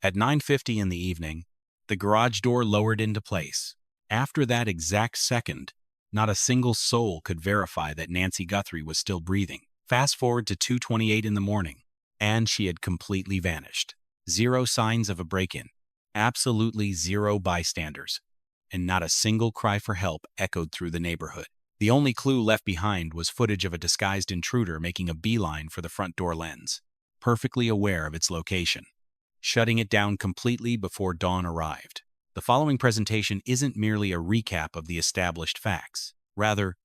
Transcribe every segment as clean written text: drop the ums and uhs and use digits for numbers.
At 9:50 in the evening, the garage door lowered into place. After that exact second, not a single soul could verify that Nancy Guthrie was still breathing. Fast forward to 2:28 in the morning, and she had completely vanished. Zero signs of a break-in. Absolutely zero bystanders. And not a single cry for help echoed through the neighborhood. The only clue left behind was footage of a disguised intruder making a beeline for the front door lens, perfectly aware of its location, shutting it down completely before dawn arrived. The following presentation isn't merely a recap of the established facts. Rather,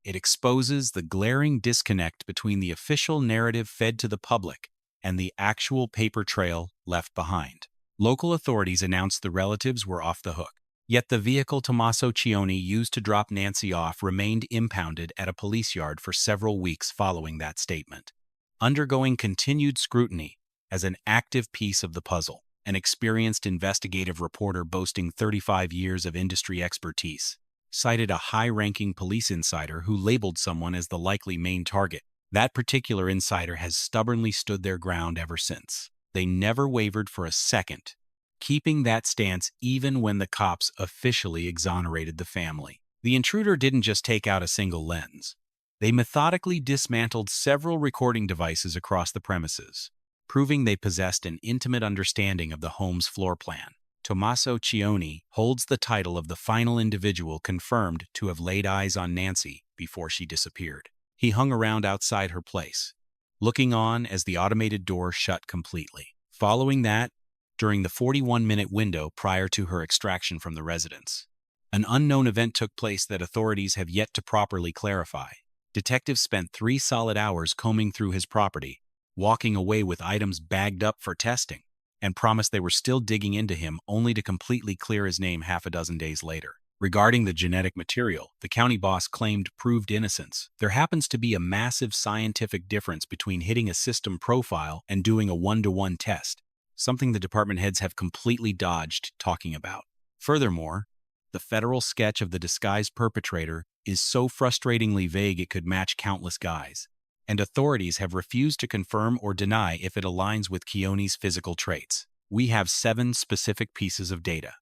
it exposes the glaring disconnect between the official narrative fed to the public and the actual paper trail left behind. Local authorities announced the relatives were off the hook. Yet the vehicle Tomaso Chioni used to drop Nancy off remained impounded at a police yard for several weeks following that statement, undergoing continued scrutiny as an active piece of the puzzle. An experienced investigative reporter boasting 35 years of industry expertise cited a high-ranking police insider who labeled someone as the likely main target. That particular insider has stubbornly stood their ground ever since. They never wavered for a second, keeping that stance even when the cops officially exonerated the family. The intruder didn't just take out a single lens. They methodically dismantled several recording devices across the premises, proving they possessed an intimate understanding of the home's floor plan. Tomaso Chioni holds the title of the final individual confirmed to have laid eyes on Nancy before she disappeared. He hung around outside her place, looking on as the automated door shut completely. Following that, during the 41-minute window prior to her extraction from the residence, an unknown event took place that authorities have yet to properly clarify. Detectives spent 3 solid hours combing through his property, walking away with items bagged up for testing, and promised they were still digging into him only to completely clear his name half a dozen days later. Regarding the genetic material, the county boss claimed proved innocence. There happens to be a massive scientific difference between hitting a system profile and doing a 1-to-1 test, something the department heads have completely dodged talking about. Furthermore, the federal sketch of the disguised perpetrator is so frustratingly vague it could match countless guys, and authorities have refused to confirm or deny if it aligns with Chioni's physical traits. We have 7 specific pieces of data,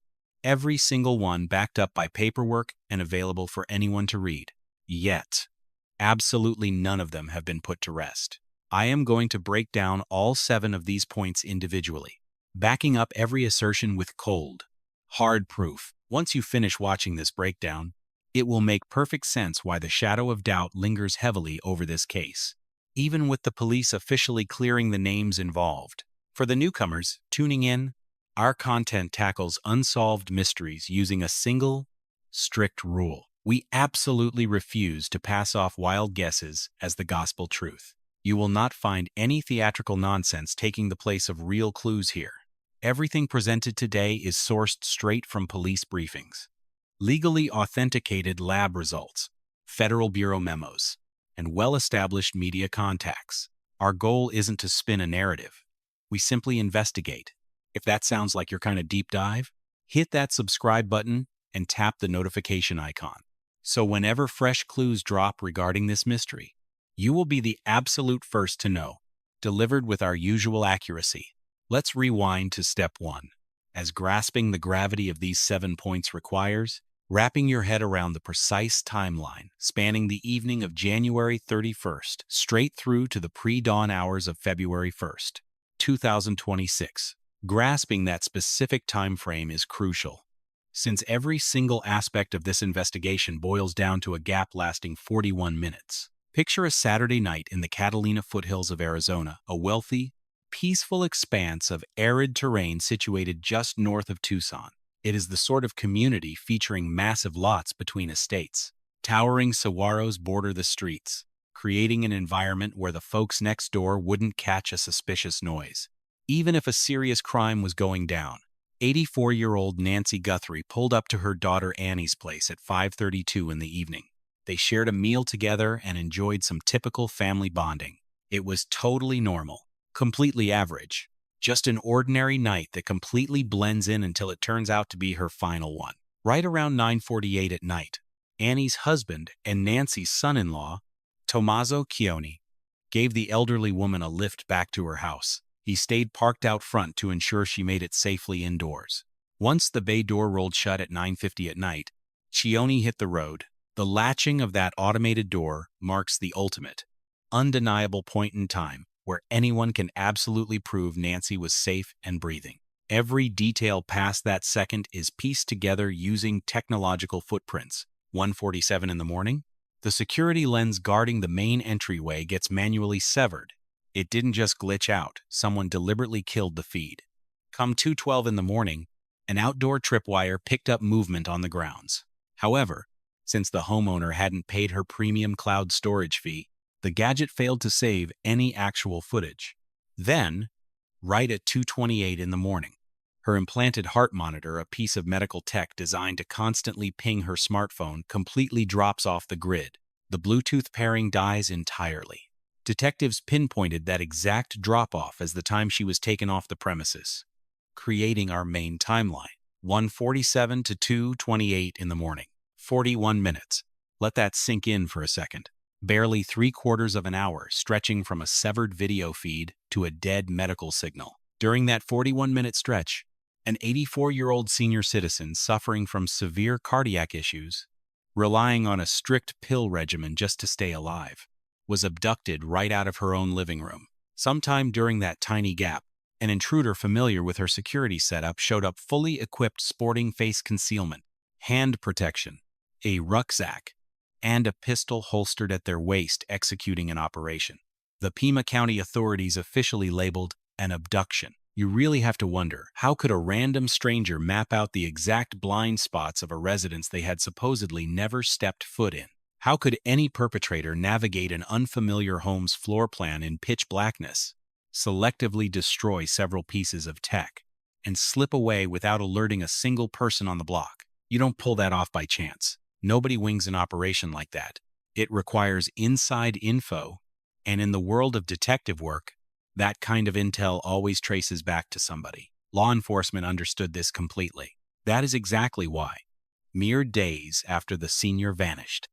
every single one backed up by paperwork and available for anyone to read. Yet, absolutely none of them have been put to rest. I am going to break down all 7 of these points individually, backing up every assertion with cold, hard proof. Once you finish watching this breakdown, it will make perfect sense why the shadow of doubt lingers heavily over this case, even with the police officially clearing the names involved. For the newcomers tuning in, our content tackles unsolved mysteries using a single, strict rule. We absolutely refuse to pass off wild guesses as the gospel truth. You will not find any theatrical nonsense taking the place of real clues here. Everything presented today is sourced straight from police briefings, legally authenticated lab results, Federal Bureau memos, and well-established media contacts. Our goal isn't to spin a narrative. We simply investigate. If that sounds like your kind of deep dive, hit that subscribe button and tap the notification icon. So whenever fresh clues drop regarding this mystery, you will be the absolute first to know, delivered with our usual accuracy. Let's rewind to step 1. As grasping the gravity of these 7 points requires, wrapping your head around the precise timeline spanning the evening of January 31st, straight through to the pre-dawn hours of February 1st, 2026. Grasping that specific time frame is crucial, since every single aspect of this investigation boils down to a gap lasting 41 minutes. Picture a Saturday night in the Catalina Foothills of Arizona, a wealthy, peaceful expanse of arid terrain situated just north of Tucson. It is the sort of community featuring massive lots between estates. Towering saguaros border the streets, creating an environment where the folks next door wouldn't catch a suspicious noise, even if a serious crime was going down. 84-year-old Nancy Guthrie pulled up to her daughter Annie's place at 5:32 in the evening. They shared a meal together and enjoyed some typical family bonding. It was totally normal, completely average, just an ordinary night that completely blends in until it turns out to be her final one. Right around 9:48 at night, Annie's husband and Nancy's son-in-law, Tomaso Chioni, gave the elderly woman a lift back to her house. He stayed parked out front to ensure she made it safely indoors. Once the bay door rolled shut at 9:50 at night, Chioni hit the road. The latching of that automated door marks the ultimate, undeniable point in time where anyone can absolutely prove Nancy was safe and breathing. Every detail past that second is pieced together using technological footprints. 1:47 in the morning, the security lens guarding the main entryway gets manually severed. It didn't just glitch out, someone deliberately killed the feed. Come 2:12 in the morning, an outdoor tripwire picked up movement on the grounds. However, since the homeowner hadn't paid her premium cloud storage fee, the gadget failed to save any actual footage. Then, right at 2:28 in the morning, her implanted heart monitor, a piece of medical tech designed to constantly ping her smartphone, completely drops off the grid. The Bluetooth pairing dies entirely. Detectives pinpointed that exact drop-off as the time she was taken off the premises, creating our main timeline. 1:47 to 2:28 in the morning. 41 minutes. Let that sink in for a second. Barely 3/4 of an hour, stretching from a severed video feed to a dead medical signal. During that 41-minute stretch, an 84-year-old senior citizen suffering from severe cardiac issues, relying on a strict pill regimen just to stay alive, was abducted right out of her own living room. Sometime during that tiny gap, an intruder familiar with her security setup showed up fully equipped, sporting face concealment, hand protection, a rucksack, and a pistol holstered at their waist, executing an operation. The Pima County authorities officially labeled an abduction. You really have to wonder, how could a random stranger map out the exact blind spots of a residence they had supposedly never stepped foot in? How could any perpetrator navigate an unfamiliar home's floor plan in pitch blackness, selectively destroy several pieces of tech, and slip away without alerting a single person on the block? You don't pull that off by chance. Nobody wings an operation like that. It requires inside info, and in the world of detective work, that kind of intel always traces back to somebody. Law enforcement understood this completely. That is exactly why, mere days after the senior vanished,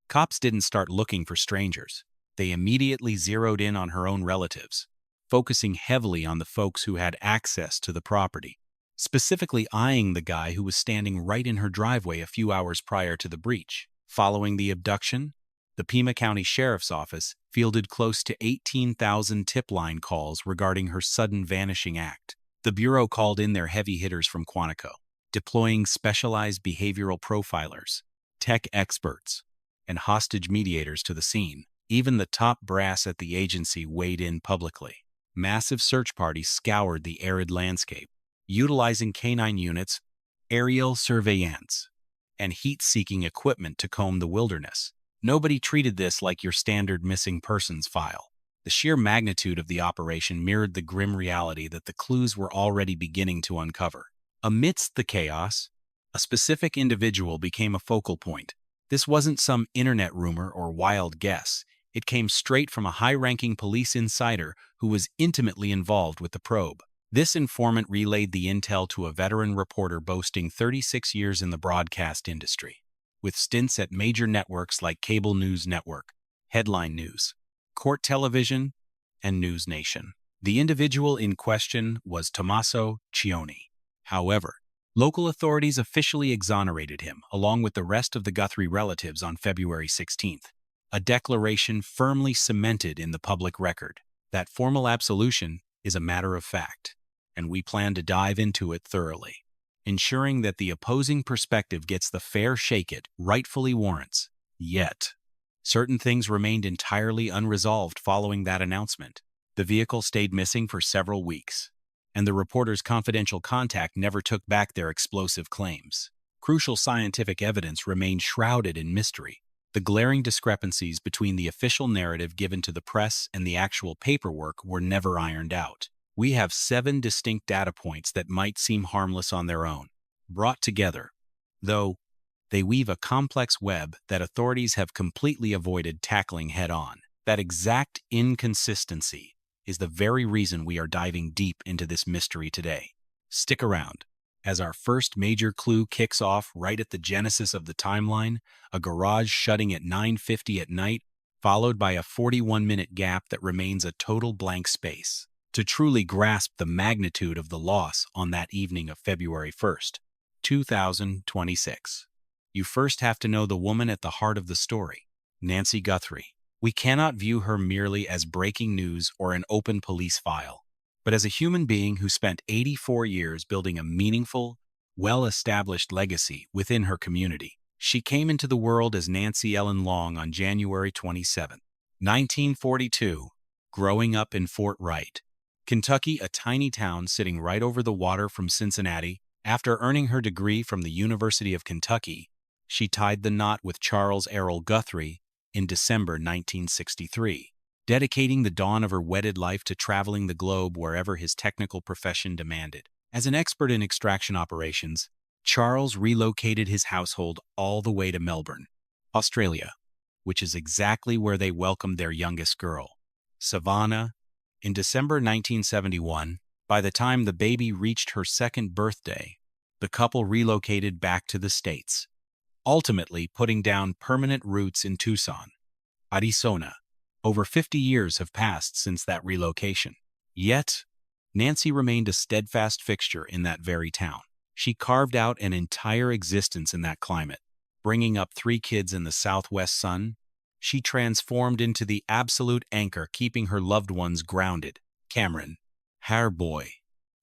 cops didn't start looking for strangers. They immediately zeroed in on her own relatives, focusing heavily on the folks who had access to the property, specifically eyeing the guy who was standing right in her driveway a few hours prior to the breach. Following the abduction, the Pima County Sheriff's Office fielded close to 18,000 tip line calls regarding her sudden vanishing act. The Bureau called in their heavy hitters from Quantico, deploying specialized behavioral profilers, tech experts, and hostage mediators to the scene. Even the top brass at the agency weighed in publicly. Massive search parties scoured the arid landscape, utilizing canine units, aerial surveillance, and heat-seeking equipment to comb the wilderness. Nobody treated this like your standard missing persons file. The sheer magnitude of the operation mirrored the grim reality that the clues were already beginning to uncover. Amidst the chaos, a specific individual became a focal point. This wasn't some internet rumor or wild guess. It came straight from a high-ranking police insider who was intimately involved with the probe. This informant relayed the intel to a veteran reporter boasting 36 years in the broadcast industry, with stints at major networks like Cable News Network, Headline News, Court Television, and News Nation. The individual in question was Tomaso Chioni. However, local authorities officially exonerated him, along with the rest of the Guthrie relatives, on February 16th, a declaration firmly cemented in the public record. That formal absolution is a matter of fact, and we plan to dive into it thoroughly, ensuring that the opposing perspective gets the fair shake it rightfully warrants. Yet, certain things remained entirely unresolved following that announcement. The vehicle stayed missing for several weeks, and the reporter's confidential contact never took back their explosive claims. Crucial scientific evidence remained shrouded in mystery. The glaring discrepancies between the official narrative given to the press and the actual paperwork were never ironed out. We have 7 distinct data points that might seem harmless on their own, brought together, though they weave a complex web that authorities have completely avoided tackling head-on. That exact inconsistency is the very reason we are diving deep into this mystery today. Stick around, as our first major clue kicks off right at the genesis of the timeline, a garage shutting at 9:50 at night, followed by a 41-minute gap that remains a total blank space. To truly grasp the magnitude of the loss on that evening of February 1st, 2026, you first have to know the woman at the heart of the story, Nancy Guthrie. We cannot view her merely as breaking news or an open police file, but as a human being who spent 84 years building a meaningful, well-established legacy within her community. She came into the world as Nancy Ellen Long on January 27, 1942, growing up in Fort Wright, Kentucky, a tiny town sitting right over the water from Cincinnati. After earning her degree from the University of Kentucky, she tied the knot with Charles Errol Guthrie in December 1963, dedicating the dawn of her wedded life to traveling the globe wherever his technical profession demanded. As an expert in extraction operations, Charles relocated his household all the way to Melbourne, Australia, which is exactly where they welcomed their youngest girl, Savannah, in December 1971. By the time the baby reached her second birthday, the couple relocated back to the States, ultimately putting down permanent roots in Tucson, Arizona. Over 50 years have passed since that relocation. Yet, Nancy remained a steadfast fixture in that very town. She carved out an entire existence in that climate. Bringing up 3 kids in the southwest sun, she transformed into the absolute anchor keeping her loved ones grounded. Cameron, her boy,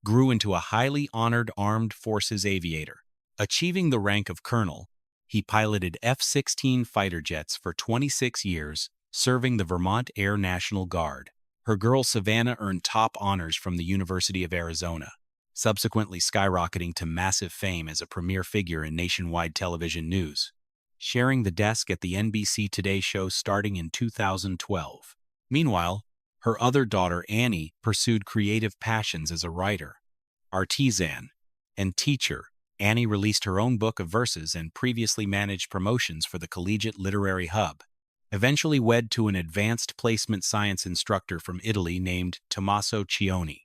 grew into a highly honored armed forces aviator. Achieving the rank of colonel, he piloted F-16 fighter jets for 26 years, serving the Vermont Air National Guard. Her girl Savannah earned top honors from the University of Arizona, subsequently skyrocketing to massive fame as a premier figure in nationwide television news, sharing the desk at the NBC Today show starting in 2012. Meanwhile, her other daughter Annie pursued creative passions as a writer, artisan, and teacher. Annie released her own book of verses and previously managed promotions for the Collegiate Literary Hub, eventually wed to an advanced placement science instructor from Italy named Tomaso Chioni,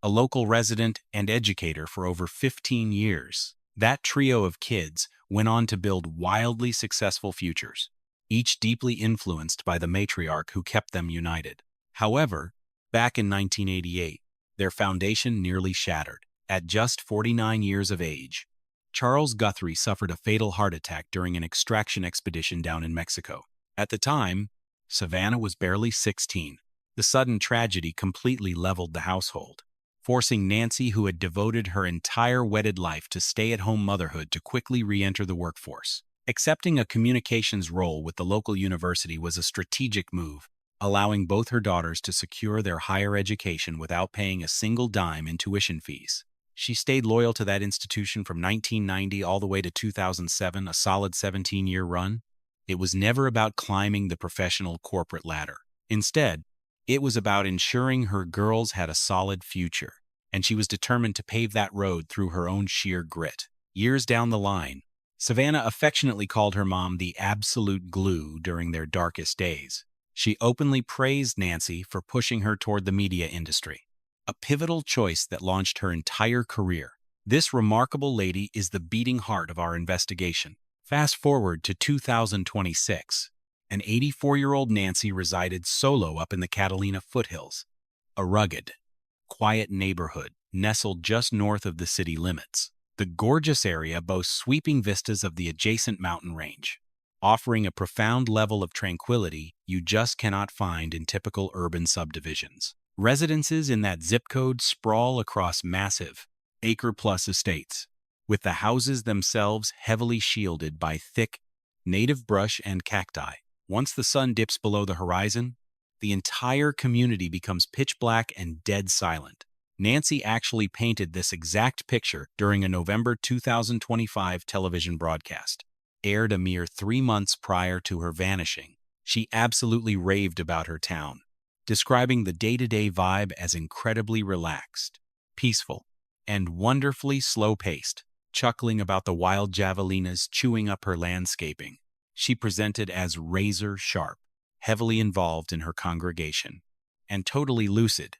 a local resident and educator for over 15 years. That trio of kids went on to build wildly successful futures, each deeply influenced by the matriarch who kept them united. However, back in 1988, their foundation nearly shattered. At just 49 years of age, Charles Guthrie suffered a fatal heart attack during an extraction expedition down in Mexico. At the time, Savannah was barely 16. The sudden tragedy completely leveled the household, forcing Nancy, who had devoted her entire wedded life to stay-at-home motherhood, to quickly re-enter the workforce. Accepting a communications role with the local university was a strategic move, allowing both her daughters to secure their higher education without paying a single dime in tuition fees. She stayed loyal to that institution from 1990 all the way to 2007, a solid 17-year run. It was never about climbing the professional corporate ladder. Instead, it was about ensuring her girls had a solid future, and she was determined to pave that road through her own sheer grit. Years down the line, Savannah affectionately called her mom the absolute glue during their darkest days. She openly praised Nancy for pushing her toward the media industry, a pivotal choice that launched her entire career. This remarkable lady is the beating heart of our investigation. Fast forward to 2026. An 84-year-old Nancy resided solo up in the Catalina Foothills, a rugged, quiet neighborhood nestled just north of the city limits. The gorgeous area boasts sweeping vistas of the adjacent mountain range, offering a profound level of tranquility you just cannot find in typical urban subdivisions. Residences in that zip code sprawl across massive, acre-plus estates, with the houses themselves heavily shielded by thick, native brush and cacti. Once the sun dips below the horizon, the entire community becomes pitch black and dead silent. Nancy actually painted this exact picture during a November 2025 television broadcast, aired a mere 3 months prior to her vanishing. She absolutely raved about her town, describing the day-to-day vibe as incredibly relaxed, peaceful, and wonderfully slow-paced. Chuckling about the wild javelinas chewing up her landscaping, she presented as razor-sharp, heavily involved in her congregation, and totally lucid,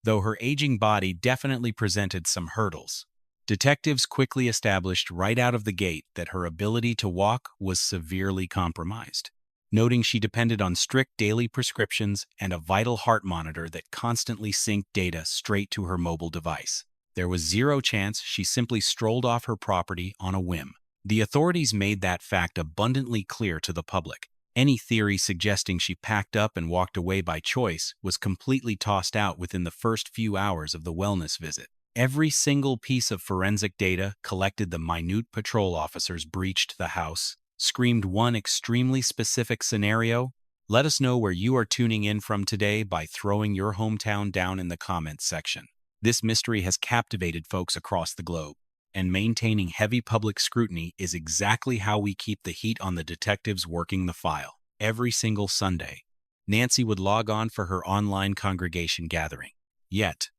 though her aging body definitely presented some hurdles. Detectives quickly established right out of the gate that her ability to walk was severely compromised. noting she depended on strict daily prescriptions and a vital heart monitor that constantly synced data straight to her mobile device. There was zero chance she simply strolled off her property on a whim. The authorities made that fact abundantly clear to the public. Any theory suggesting she packed up and walked away by choice was completely tossed out within the first few hours of the wellness visit. Every single piece of forensic data collected the minute patrol officers breached the house, screamed one extremely specific scenario. Let us know where you are tuning in from today by throwing your hometown down in the comments section. This mystery has captivated folks across the globe, and maintaining heavy public scrutiny is exactly how we keep the heat on the detectives working the file. Every single Sunday, Nancy would log on for her online congregation gathering. Yet,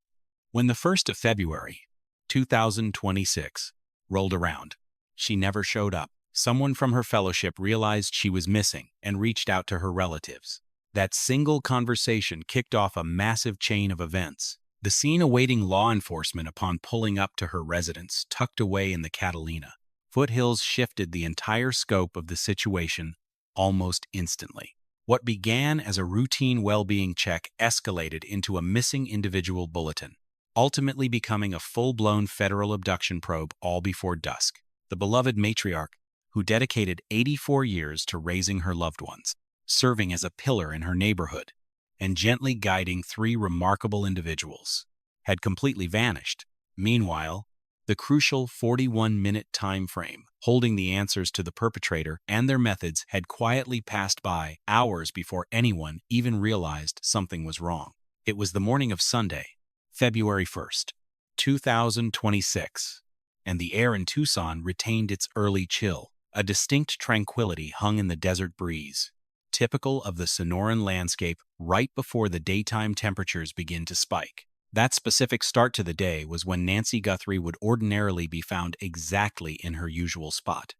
when the 1st of February, 2026, rolled around, she never showed up. Someone from her fellowship realized she was missing and reached out to her relatives. That single conversation kicked off a massive chain of events. The scene awaiting law enforcement upon pulling up to her residence tucked away in the Catalina Foothills shifted the entire scope of the situation almost instantly. What began as a routine well-being check escalated into a missing individual bulletin, ultimately becoming a full-blown federal abduction probe all before dusk. The beloved matriarch, who dedicated 84 years to raising her loved ones, serving as a pillar in her neighborhood, and gently guiding 3 remarkable individuals, had completely vanished. Meanwhile, the crucial 41-minute time frame holding the answers to the perpetrator and their methods had quietly passed by hours before anyone even realized something was wrong. It was the morning of Sunday, February 1st, 2026, and the air in Tucson retained its early chill. A distinct tranquility hung in the desert breeze, typical of the Sonoran landscape right before the daytime temperatures begin to spike. That specific start to the day was when Nancy Guthrie would ordinarily be found exactly in her usual spot,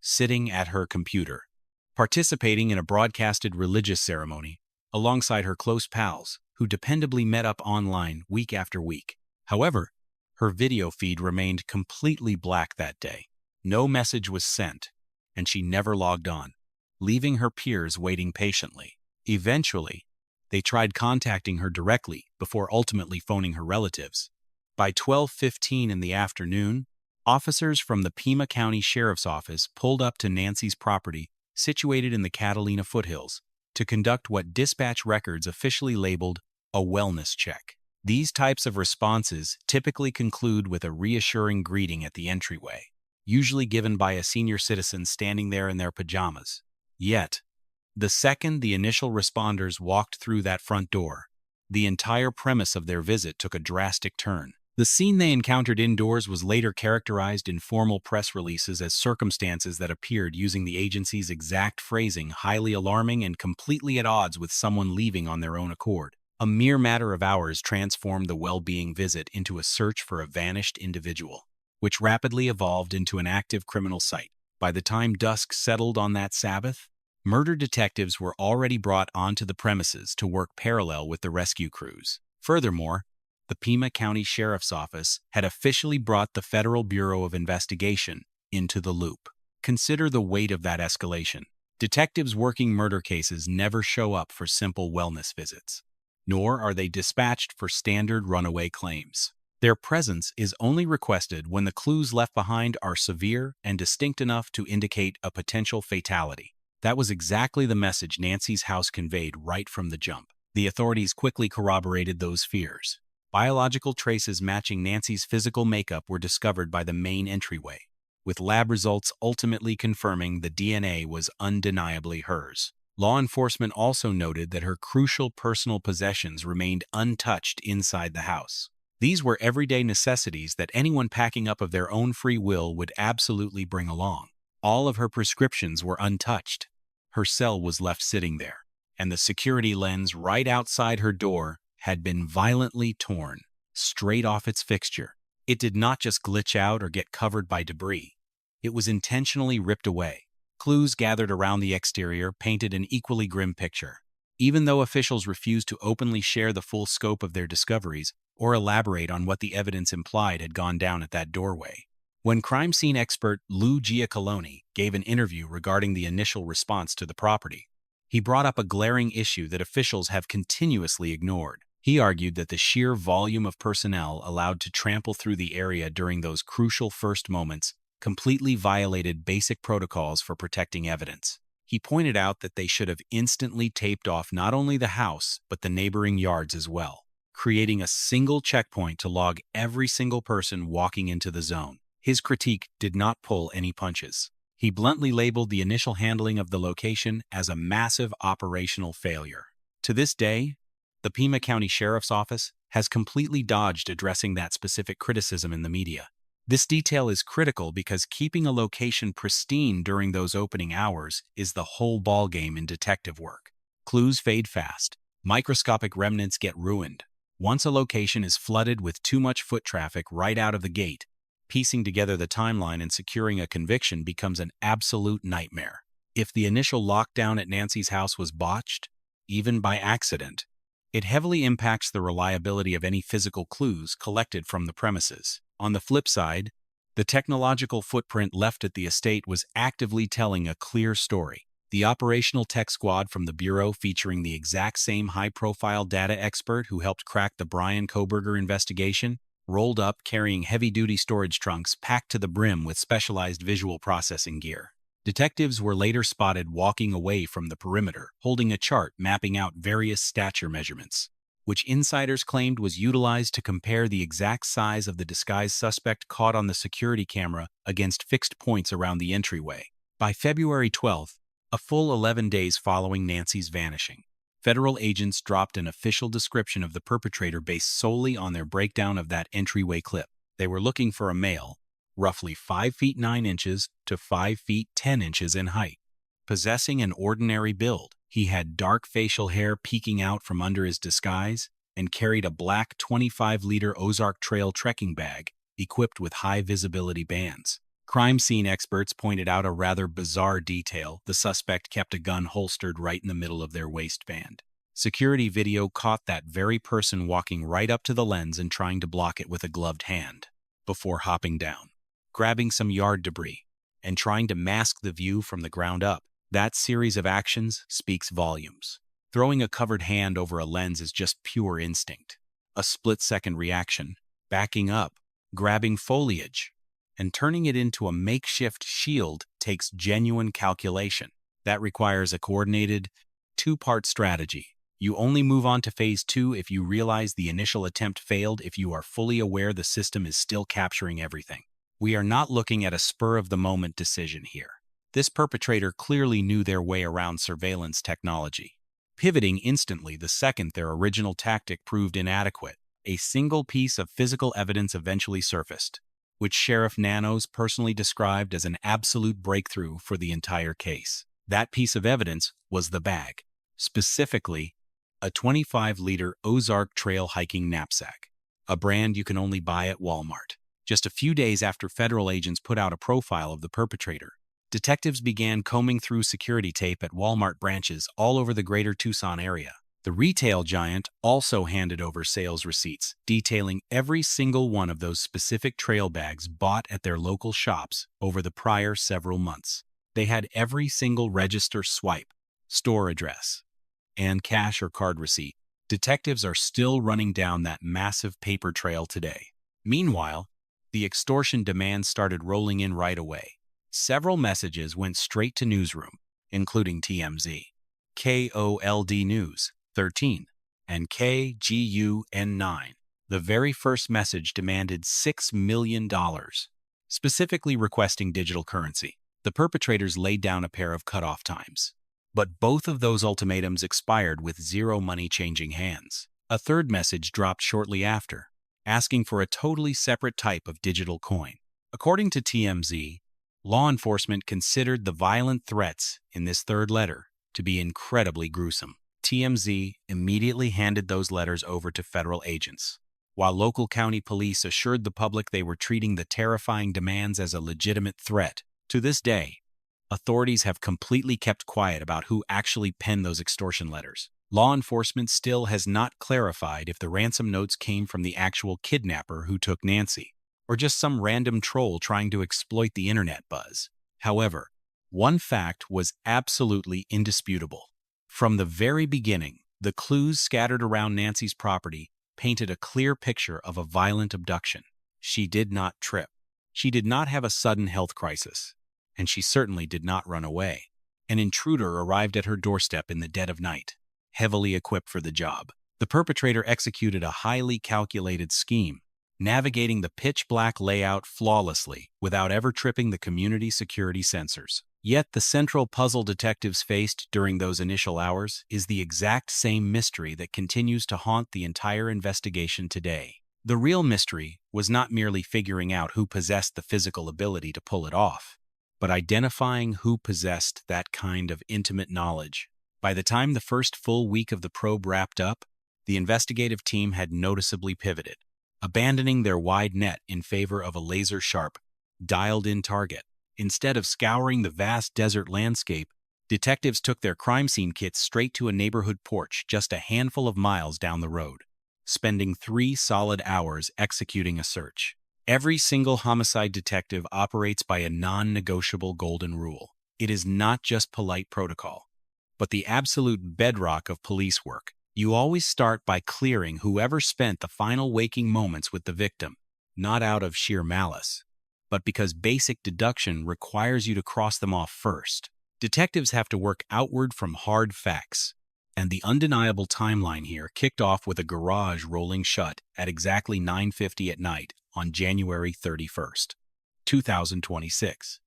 sitting at her computer, participating in a broadcasted religious ceremony alongside her close pals who dependably met up online week after week. However, her video feed remained completely black that day. No message was sent, and she never logged on, leaving her peers waiting patiently. Eventually, they tried contacting her directly before ultimately phoning her relatives. By 12:15 in the afternoon, officers from the Pima County Sheriff's Office pulled up to Nancy's property situated in the Catalina Foothills to conduct what dispatch records officially labeled a wellness check. These types of responses typically conclude with a reassuring greeting at the entryway, usually given by a senior citizen standing there in their pajamas. Yet, the second the initial responders walked through that front door, the entire premise of their visit took a drastic turn. The scene they encountered indoors was later characterized in formal press releases as circumstances that appeared using the agency's exact phrasing highly alarming and completely at odds with someone leaving on their own accord. A mere matter of hours transformed the well-being visit into a search for a vanished individual, which rapidly evolved into an active criminal site. By the time dusk settled on that Sabbath, murder detectives were already brought onto the premises to work parallel with the rescue crews. Furthermore, the Pima County Sheriff's Office had officially brought the Federal Bureau of Investigation into the loop. Consider the weight of that escalation. Detectives working murder cases never show up for simple wellness visits, nor are they dispatched for standard runaway claims. Their presence is only requested when the clues left behind are severe and distinct enough to indicate a potential fatality. That was exactly the message Nancy's house conveyed right from the jump. The authorities quickly corroborated those fears. Biological traces matching Nancy's physical makeup were discovered by the main entryway, with lab results ultimately confirming the DNA was undeniably hers. Law enforcement also noted that her crucial personal possessions remained untouched inside the house. These were everyday necessities that anyone packing up of their own free will would absolutely bring along. All of her prescriptions were untouched. Her cell was left sitting there, and the security lens right outside her door had been violently torn, straight off its fixture. It did not just glitch out or get covered by debris. It was intentionally ripped away. Clues gathered around the exterior painted an equally grim picture. Even though officials refused to openly share the full scope of their discoveries or elaborate on what the evidence implied had gone down at that doorway. When crime scene expert Lou Giacalone gave an interview regarding the initial response to the property, He brought up a glaring issue that officials have continuously ignored. He argued that the sheer volume of personnel allowed to trample through the area during those crucial first moments completely violated basic protocols for protecting evidence. He pointed out that they should have instantly taped off not only the house, but the neighboring yards as well, creating a single checkpoint to log every single person walking into the zone. His critique did not pull any punches. He bluntly labeled the initial handling of the location as a massive operational failure. To this day, the Pima County Sheriff's Office has completely dodged addressing that specific criticism in the media. This detail is critical because keeping a location pristine during those opening hours is the whole ballgame in detective work. Clues fade fast. Microscopic remnants get ruined. Once a location is flooded with too much foot traffic right out of the gate, piecing together the timeline and securing a conviction becomes an absolute nightmare. If the initial lockdown at Nancy's house was botched, even by accident, it heavily impacts the reliability of any physical clues collected from the premises. On the flip side, the technological footprint left at the estate was actively telling a clear story. The operational tech squad from the Bureau, featuring the exact same high-profile data expert who helped crack the Brian Kohberger investigation, rolled up carrying heavy-duty storage trunks packed to the brim with specialized visual processing gear. Detectives were later spotted walking away from the perimeter, holding a chart mapping out various stature measurements, which insiders claimed was utilized to compare the exact size of the disguised suspect caught on the security camera against fixed points around the entryway. By February 12th, a full 11 days following Nancy's vanishing, federal agents dropped an official description of the perpetrator based solely on their breakdown of that entryway clip. They were looking for a male, roughly 5 feet 9 inches to 5 feet 10 inches in height, possessing an ordinary build. He had dark facial hair peeking out from under his disguise and carried a black 25-liter Ozark Trail trekking bag equipped with high-visibility bands. Crime scene experts pointed out a rather bizarre detail. The suspect kept a gun holstered right in the middle of their waistband. Security video caught that very person walking right up to the lens and trying to block it with a gloved hand, before hopping down, grabbing some yard debris, and trying to mask the view from the ground up. That series of actions speaks volumes. Throwing a covered hand over a lens is just pure instinct. A split-second reaction, backing up, grabbing foliage, and turning it into a makeshift shield takes genuine calculation. That requires a coordinated, two-part strategy. You only move on to phase 2 if you realize the initial attempt failed, if you are fully aware the system is still capturing everything. We are not looking at a spur-of-the-moment decision here. This perpetrator clearly knew their way around surveillance technology, pivoting instantly the second their original tactic proved inadequate. A single piece of physical evidence eventually surfaced, which Sheriff Nanos personally described as an absolute breakthrough for the entire case. That piece of evidence was the bag, specifically a 25-liter Ozark Trail hiking knapsack, a brand you can only buy at Walmart. Just a few days after federal agents put out a profile of the perpetrator, detectives began combing through security tape at Walmart branches all over the greater Tucson area. The retail giant also handed over sales receipts detailing every single one of those specific trail bags bought at their local shops over the prior several months. They had every single register swipe, store address, and cash or card receipt. Detectives are still running down that massive paper trail today. Meanwhile, the extortion demands started rolling in right away. Several messages went straight to newsroom, including TMZ, KOLD News 13, and KGUN 9. The very first message demanded $6 million, specifically requesting digital currency. The perpetrators laid down a pair of cutoff times, but both of those ultimatums expired with zero money changing hands. A third message dropped shortly after, asking for a totally separate type of digital coin. According to TMZ, law enforcement considered the violent threats in this third letter to be incredibly gruesome. TMZ immediately handed those letters over to federal agents, while local county police assured the public they were treating the terrifying demands as a legitimate threat. To this day, authorities have completely kept quiet about who actually penned those extortion letters. Law enforcement still has not clarified if the ransom notes came from the actual kidnapper who took Nancy, or just some random troll trying to exploit the internet buzz. However, one fact was absolutely indisputable. From the very beginning, the clues scattered around Nancy's property painted a clear picture of a violent abduction. She did not trip. She did not have a sudden health crisis. And she certainly did not run away. An intruder arrived at her doorstep in the dead of night, heavily equipped for the job. The perpetrator executed a highly calculated scheme, navigating the pitch-black layout flawlessly without ever tripping the community security sensors. Yet the central puzzle detectives faced during those initial hours is the exact same mystery that continues to haunt the entire investigation today. The real mystery was not merely figuring out who possessed the physical ability to pull it off, but identifying who possessed that kind of intimate knowledge. By the time the first full week of the probe wrapped up, the investigative team had noticeably pivoted, abandoning their wide net in favor of a laser-sharp, dialed-in target. Instead of scouring the vast desert landscape, detectives took their crime scene kits straight to a neighborhood porch just a handful of miles down the road, spending 3 solid hours executing a search. Every single homicide detective operates by a non-negotiable golden rule. It is not just polite protocol, but the absolute bedrock of police work. You always start by clearing whoever spent the final waking moments with the victim, not out of sheer malice, but because basic deduction requires you to cross them off first. Detectives have to work outward from hard facts, and the undeniable timeline here kicked off with a garage rolling shut at exactly 9:50 at night on January 31st, 2026.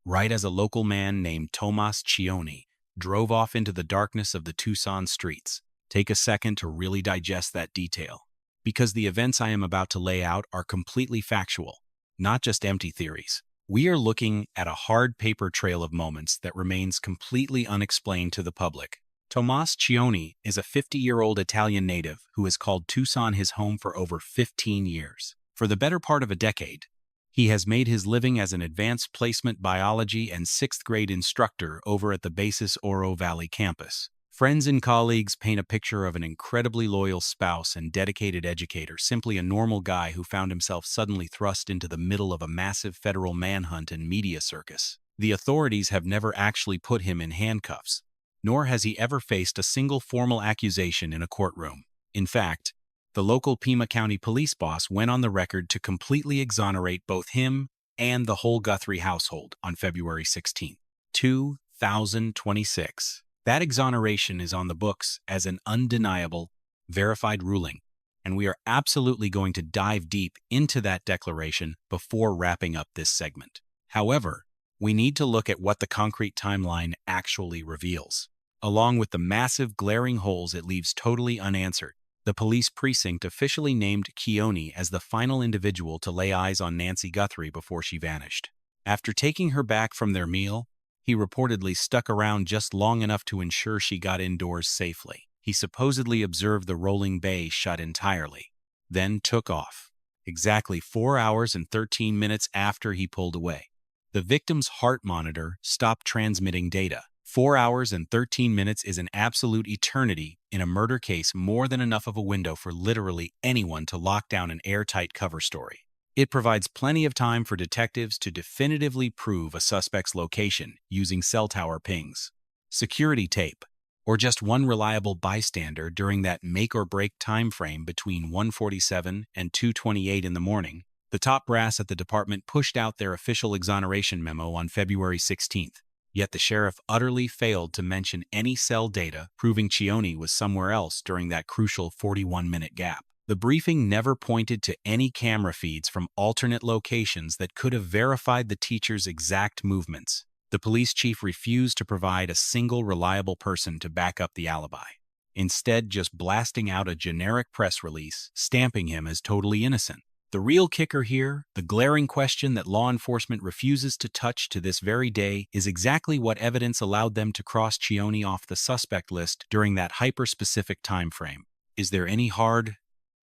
Right as a local man named Tomaso Chioni drove off into the darkness of the Tucson streets. Take a second to really digest that detail, because the events I am about to lay out are completely factual, not just empty theories. We are looking at a hard paper trail of moments that remains completely unexplained to the public. Tomaso Chioni is a 50-year-old Italian native who has called Tucson his home for over 15 years. For the better part of a decade, he has made his living as an advanced placement biology and 6th grade instructor over at the base's Oro Valley campus. Friends and colleagues paint a picture of an incredibly loyal spouse and dedicated educator, simply a normal guy who found himself suddenly thrust into the middle of a massive federal manhunt and media circus. The authorities have never actually put him in handcuffs, nor has he ever faced a single formal accusation in a courtroom. In fact, the local Pima County police boss went on the record to completely exonerate both him and the whole Guthrie household on February 16, 2026. That exoneration is on the books as an undeniable, verified ruling, and we are absolutely going to dive deep into that declaration before wrapping up this segment. However, we need to look at what the concrete timeline actually reveals. Along with the massive glaring holes it leaves totally unanswered, the police precinct officially named Chioni as the final individual to lay eyes on Nancy Guthrie before she vanished. After taking her back from their meal, he reportedly stuck around just long enough to ensure she got indoors safely. He supposedly observed the rolling bay shut entirely, then took off, exactly 4 hours and 13 minutes after he pulled away. The victim's heart monitor stopped transmitting data. 4 hours and 13 minutes is an absolute eternity in a murder case, more than enough of a window for literally anyone to lock down an airtight cover story. It provides plenty of time for detectives to definitively prove a suspect's location using cell tower pings, security tape, or just one reliable bystander during that make-or-break time frame between 1:47 and 2:28 in the morning. The top brass at the department pushed out their official exoneration memo on February 16th, yet the sheriff utterly failed to mention any cell data proving Chioni was somewhere else during that crucial 41-minute gap. The briefing never pointed to any camera feeds from alternate locations that could have verified the teacher's exact movements. The police chief refused to provide a single reliable person to back up the alibi, instead just blasting out a generic press release, stamping him as totally innocent. The real kicker here, the glaring question that law enforcement refuses to touch to this very day, is exactly what evidence allowed them to cross Chioni off the suspect list during that hyper-specific time frame. Is there any hard,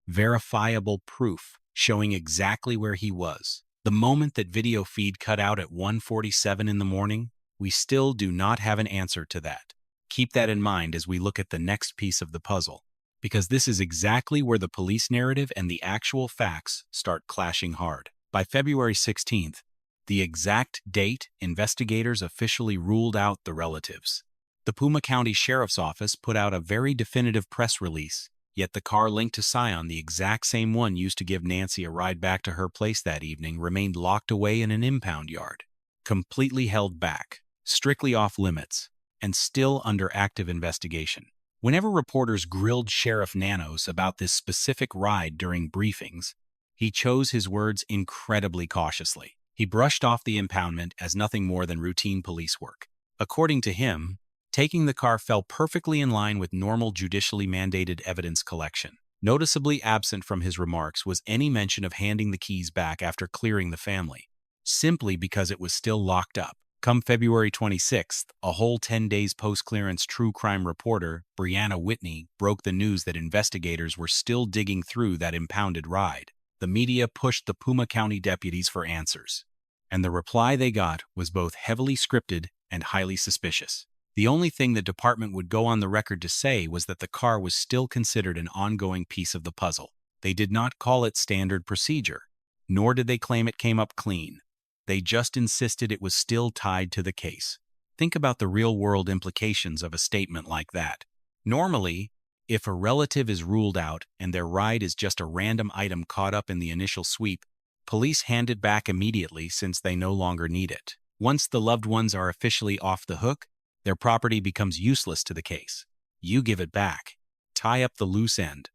verifiable proof showing exactly where he was? The moment that video feed cut out at 1:47 in the morning, we still do not have an answer to that. Keep that in mind as we look at the next piece of the puzzle, because this is exactly where the police narrative and the actual facts start clashing hard. By February 16th, the exact date investigators officially ruled out the relatives. The Puma County Sheriff's Office put out a very definitive press release, yet the car linked to Scion, the exact same one used to give Nancy a ride back to her place that evening, remained locked away in an impound yard, completely held back, strictly off limits, and still under active investigation. Whenever reporters grilled Sheriff Nanos about this specific ride during briefings, he chose his words incredibly cautiously. He brushed off the impoundment as nothing more than routine police work. According to him, taking the car fell perfectly in line with normal judicially mandated evidence collection. Noticeably absent from his remarks was any mention of handing the keys back after clearing the family, simply because it was still locked up. Come February 26th, a whole 10 days post-clearance true crime reporter, Brianna Whitney, broke the news that investigators were still digging through that impounded ride. The media pushed the Puma County deputies for answers, and the reply they got was both heavily scripted and highly suspicious. The only thing the department would go on the record to say was that the car was still considered an ongoing piece of the puzzle. They did not call it standard procedure, nor did they claim it came up clean. They just insisted it was still tied to the case. Think about the real-world implications of a statement like that. Normally, if a relative is ruled out and their ride is just a random item caught up in the initial sweep, police hand it back immediately since they no longer need it. Once the loved ones are officially off the hook, their property becomes useless to the case. You give it back, tie up the loose end,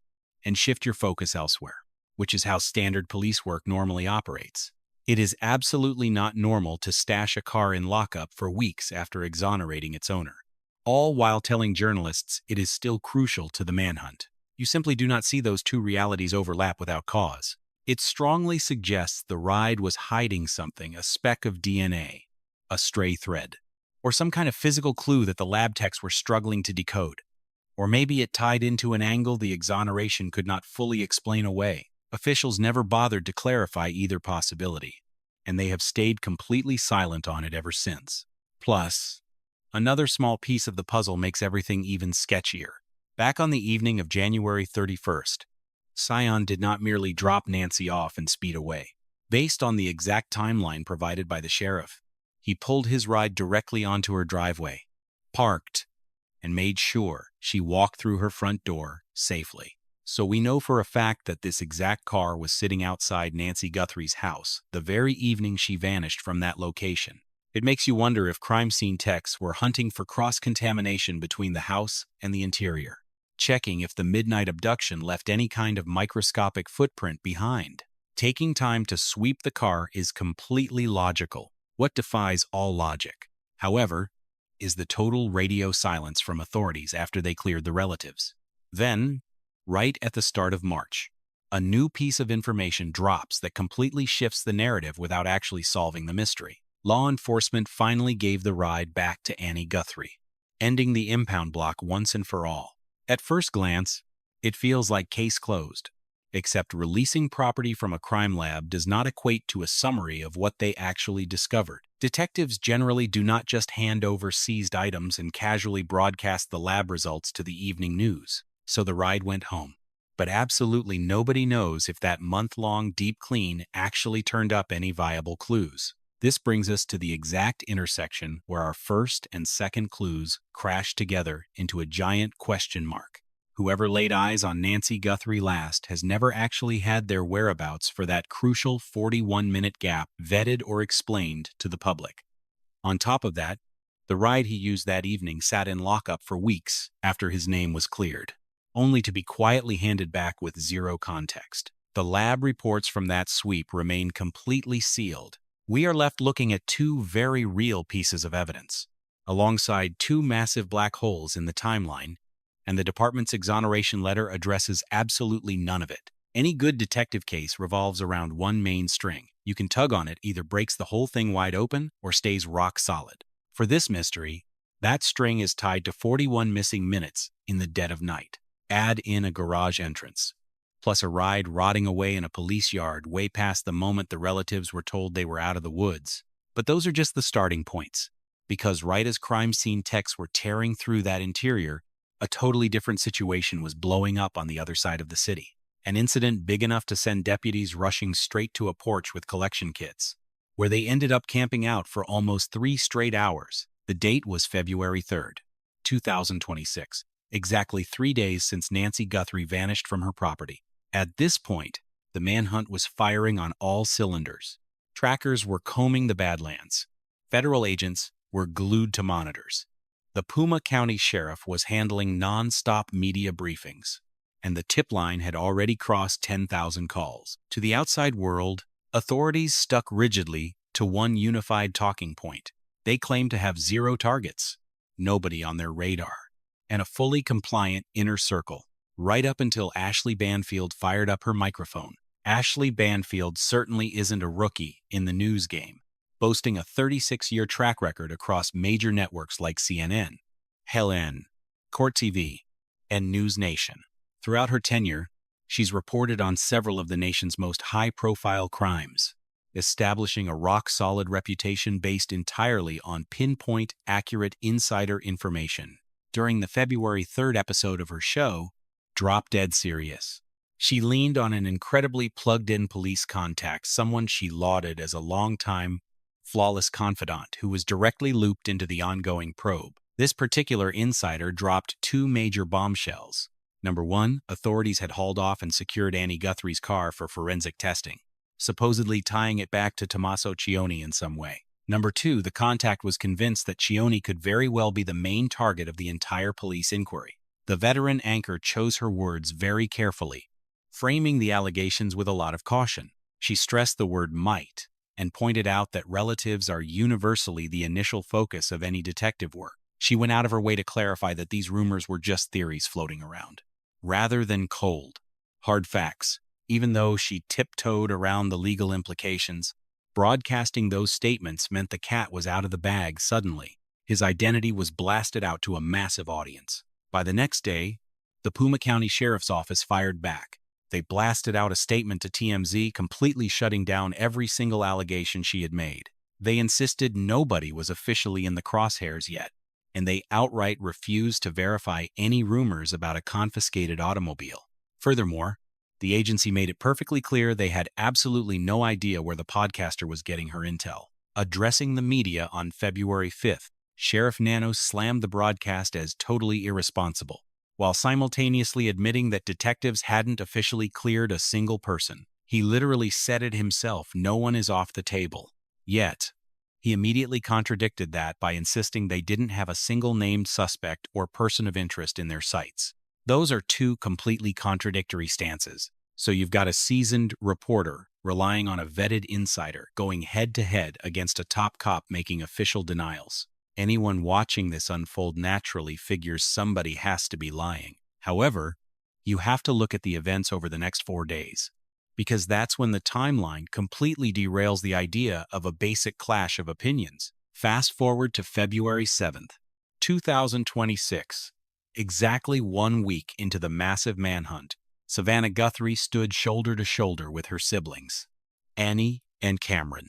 and shift your focus elsewhere, which is how standard police work normally operates. It is absolutely not normal to stash a car in lockup for weeks after exonerating its owner, all while telling journalists it is still crucial to the manhunt. You simply do not see those two realities overlap without cause. It strongly suggests the ride was hiding something, a speck of DNA, a stray thread, or some kind of physical clue that the lab techs were struggling to decode. Or maybe it tied into an angle the exoneration could not fully explain away. Officials never bothered to clarify either possibility, and they have stayed completely silent on it ever since. Plus, another small piece of the puzzle makes everything even sketchier. Back on the evening of January 31st, Scion did not merely drop Nancy off and speed away. Based on the exact timeline provided by the sheriff, he pulled his ride directly onto her driveway, parked, and made sure she walked through her front door safely. So we know for a fact that this exact car was sitting outside Nancy Guthrie's house the very evening she vanished from that location. It makes you wonder if crime scene techs were hunting for cross-contamination between the house and the interior, checking if the midnight abduction left any kind of microscopic footprint behind. Taking time to sweep the car is completely logical. What defies all logic, however, is the total radio silence from authorities after they cleared the relatives. Then, right at the start of March, a new piece of information drops that completely shifts the narrative without actually solving the mystery. Law enforcement finally gave the ride back to Annie Guthrie, ending the impound block once and for all. At first glance, it feels like case closed, except releasing property from a crime lab does not equate to a summary of what they actually discovered. Detectives generally do not just hand over seized items and casually broadcast the lab results to the evening news. So the ride went home. But absolutely nobody knows if that month-long deep clean actually turned up any viable clues. This brings us to the exact intersection where our first and second clues crash together into a giant question mark. Whoever laid eyes on Nancy Guthrie last has never actually had their whereabouts for that crucial 41-minute gap vetted or explained to the public. On top of that, the ride he used that evening sat in lockup for weeks after his name was cleared, only to be quietly handed back with zero context. The lab reports from that sweep remain completely sealed. We are left looking at two very real pieces of evidence, alongside two massive black holes in the timeline, and the department's exoneration letter addresses absolutely none of it. Any good detective case revolves around one main string. You can tug on it, either breaks the whole thing wide open or stays rock solid. For this mystery, that string is tied to 41 missing minutes in the dead of night. Add in a garage entrance, plus a ride rotting away in a police yard way past the moment the relatives were told they were out of the woods. But those are just the starting points, because right as crime scene techs were tearing through that interior, a totally different situation was blowing up on the other side of the city. An incident big enough to send deputies rushing straight to a porch with collection kits, where they ended up camping out for almost 3 straight hours. The date was February 3rd. 2026, exactly 3 days since Nancy Guthrie vanished from her property. At this point, the manhunt was firing on all cylinders. Trackers were combing the Badlands. Federal agents were glued to monitors. The Pima County Sheriff was handling non-stop media briefings, and the tip line had already crossed 10,000 calls. To the outside world, authorities stuck rigidly to one unified talking point. They claimed to have 0 targets, nobody on their radar, and a fully compliant inner circle, right up until Ashleigh Banfield fired up her microphone. Ashleigh Banfield certainly isn't a rookie in the news game, boasting a 36-year track record across major networks like CNN, Helen, Court TV, and News Nation. Throughout her tenure, she's reported on several of the nation's most high-profile crimes, establishing a rock-solid reputation based entirely on pinpoint, accurate insider information. During the February 3rd episode of her show, Drop Dead Serious, she leaned on an incredibly plugged-in police contact, someone she lauded as a long-time, flawless confidant who was directly looped into the ongoing probe. This particular insider dropped 2 major bombshells. Number 1, authorities had hauled off and secured Annie Guthrie's car for forensic testing, supposedly tying it back to Tomaso Chioni in some way. Number 2, the contact was convinced that Chioni could very well be the main target of the entire police inquiry. The veteran anchor chose her words very carefully, framing the allegations with a lot of caution. She stressed the word might and pointed out that relatives are universally the initial focus of any detective work. She went out of her way to clarify that these rumors were just theories floating around, rather than cold, hard facts. Even though she tiptoed around the legal implications, broadcasting those statements meant the cat was out of the bag suddenly. His identity was blasted out to a massive audience. By the next day, the Pima County Sheriff's Office fired back. They blasted out a statement to TMZ, completely shutting down every single allegation she had made. They insisted nobody was officially in the crosshairs yet, and they outright refused to verify any rumors about a confiscated automobile. Furthermore, the agency made it perfectly clear they had absolutely no idea where the podcaster was getting her intel. Addressing the media on February 5th, Sheriff Nanos slammed the broadcast as totally irresponsible, while simultaneously admitting that detectives hadn't officially cleared a single person. He literally said it himself, no one is off the table. Yet, he immediately contradicted that by insisting they didn't have a single named suspect or person of interest in their sights. Those are 2 completely contradictory stances. So you've got a seasoned reporter relying on a vetted insider going head-to-head against a top cop making official denials. Anyone watching this unfold naturally figures somebody has to be lying. However, you have to look at the events over the next 4 days, because that's when the timeline completely derails the idea of a basic clash of opinions. Fast forward to February 7th, 2026. Exactly 1 week into the massive manhunt, Savannah Guthrie stood shoulder to shoulder with her siblings, Annie and Cameron,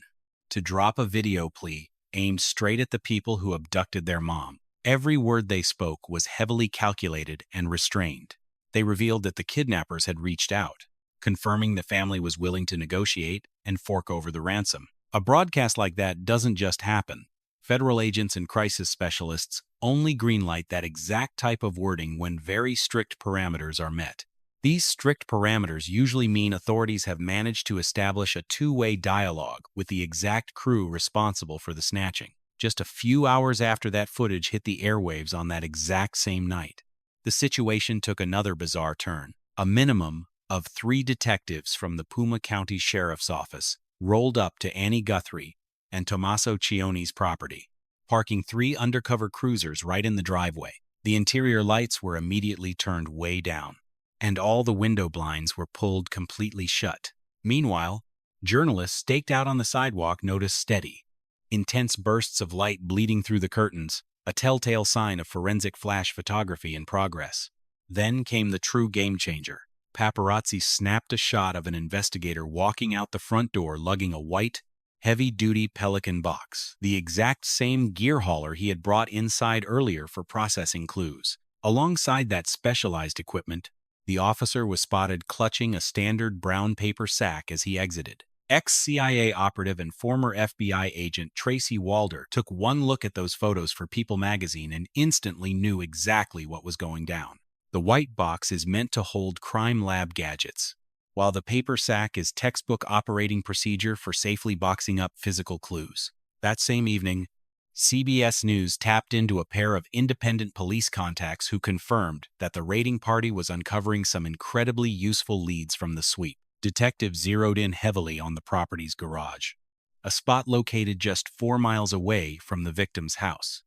to drop a video plea aimed straight at the people who abducted their mom. Every word they spoke was heavily calculated and restrained. They revealed that the kidnappers had reached out, confirming the family was willing to negotiate and fork over the ransom. A broadcast like that doesn't just happen. Federal agents and crisis specialists only greenlight that exact type of wording when very strict parameters are met. These strict parameters usually mean authorities have managed to establish a 2-way dialogue with the exact crew responsible for the snatching. Just a few hours after that footage hit the airwaves on that exact same night, the situation took another bizarre turn. A minimum of 3 detectives from the Pima County Sheriff's Office rolled up to Annie Guthrie and Tomaso Chioni's property, parking 3 undercover cruisers right in the driveway. The interior lights were immediately turned way down, and all the window blinds were pulled completely shut. Meanwhile, journalists staked out on the sidewalk noticed steady, intense bursts of light bleeding through the curtains, a telltale sign of forensic flash photography in progress. Then came the true game-changer. Paparazzi snapped a shot of an investigator walking out the front door lugging a white, heavy-duty Pelican box, the exact same gear hauler he had brought inside earlier for processing clues. Alongside that specialized equipment, the officer was spotted clutching a standard brown paper sack as he exited. Ex-CIA operative and former FBI agent Tracy Walder took one look at those photos for People magazine and instantly knew exactly what was going down. The white box is meant to hold crime lab gadgets, while the paper sack is textbook operating procedure for safely boxing up physical clues. That same evening, CBS News tapped into a pair of independent police contacts who confirmed that the raiding party was uncovering some incredibly useful leads from the sweep. Detectives zeroed in heavily on the property's garage, a spot located just 4 miles away from the victim's house,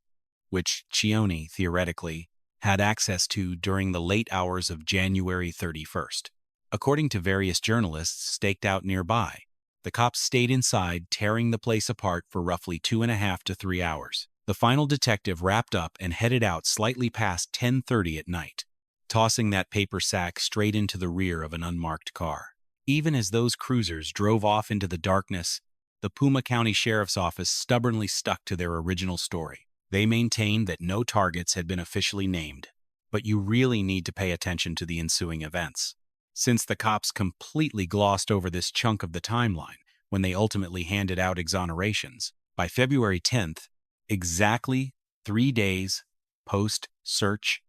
which Chioni, theoretically, had access to during the late hours of January 31st. According to various journalists staked out nearby, the cops stayed inside, tearing the place apart for roughly 2.5 to 3 hours. The final detective wrapped up and headed out slightly past 10:30 at night, tossing that paper sack straight into the rear of an unmarked car. Even as those cruisers drove off into the darkness, the Pima County Sheriff's Office stubbornly stuck to their original story. They maintained that no targets had been officially named, but you really need to pay attention to the ensuing events. Since the cops completely glossed over this chunk of the timeline when they ultimately handed out exonerations, by February 10th, exactly 3 days post-search,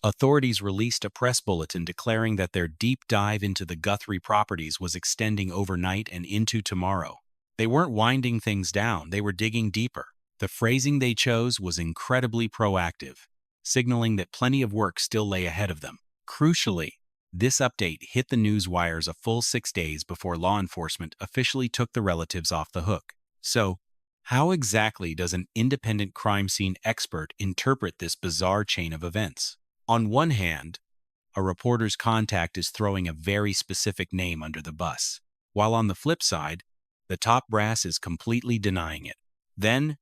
authorities released a press bulletin declaring that their deep dive into the Guthrie properties was extending overnight and into tomorrow. They weren't winding things down, they were digging deeper. The phrasing they chose was incredibly proactive, signaling that plenty of work still lay ahead of them. Crucially, this update hit the news wires a full 6 days before law enforcement officially took the relatives off the hook. So, how exactly does an independent crime scene expert interpret this bizarre chain of events? On one hand, a reporter's contact is throwing a very specific name under the bus, while on the flip side, the top brass is completely denying it. Then,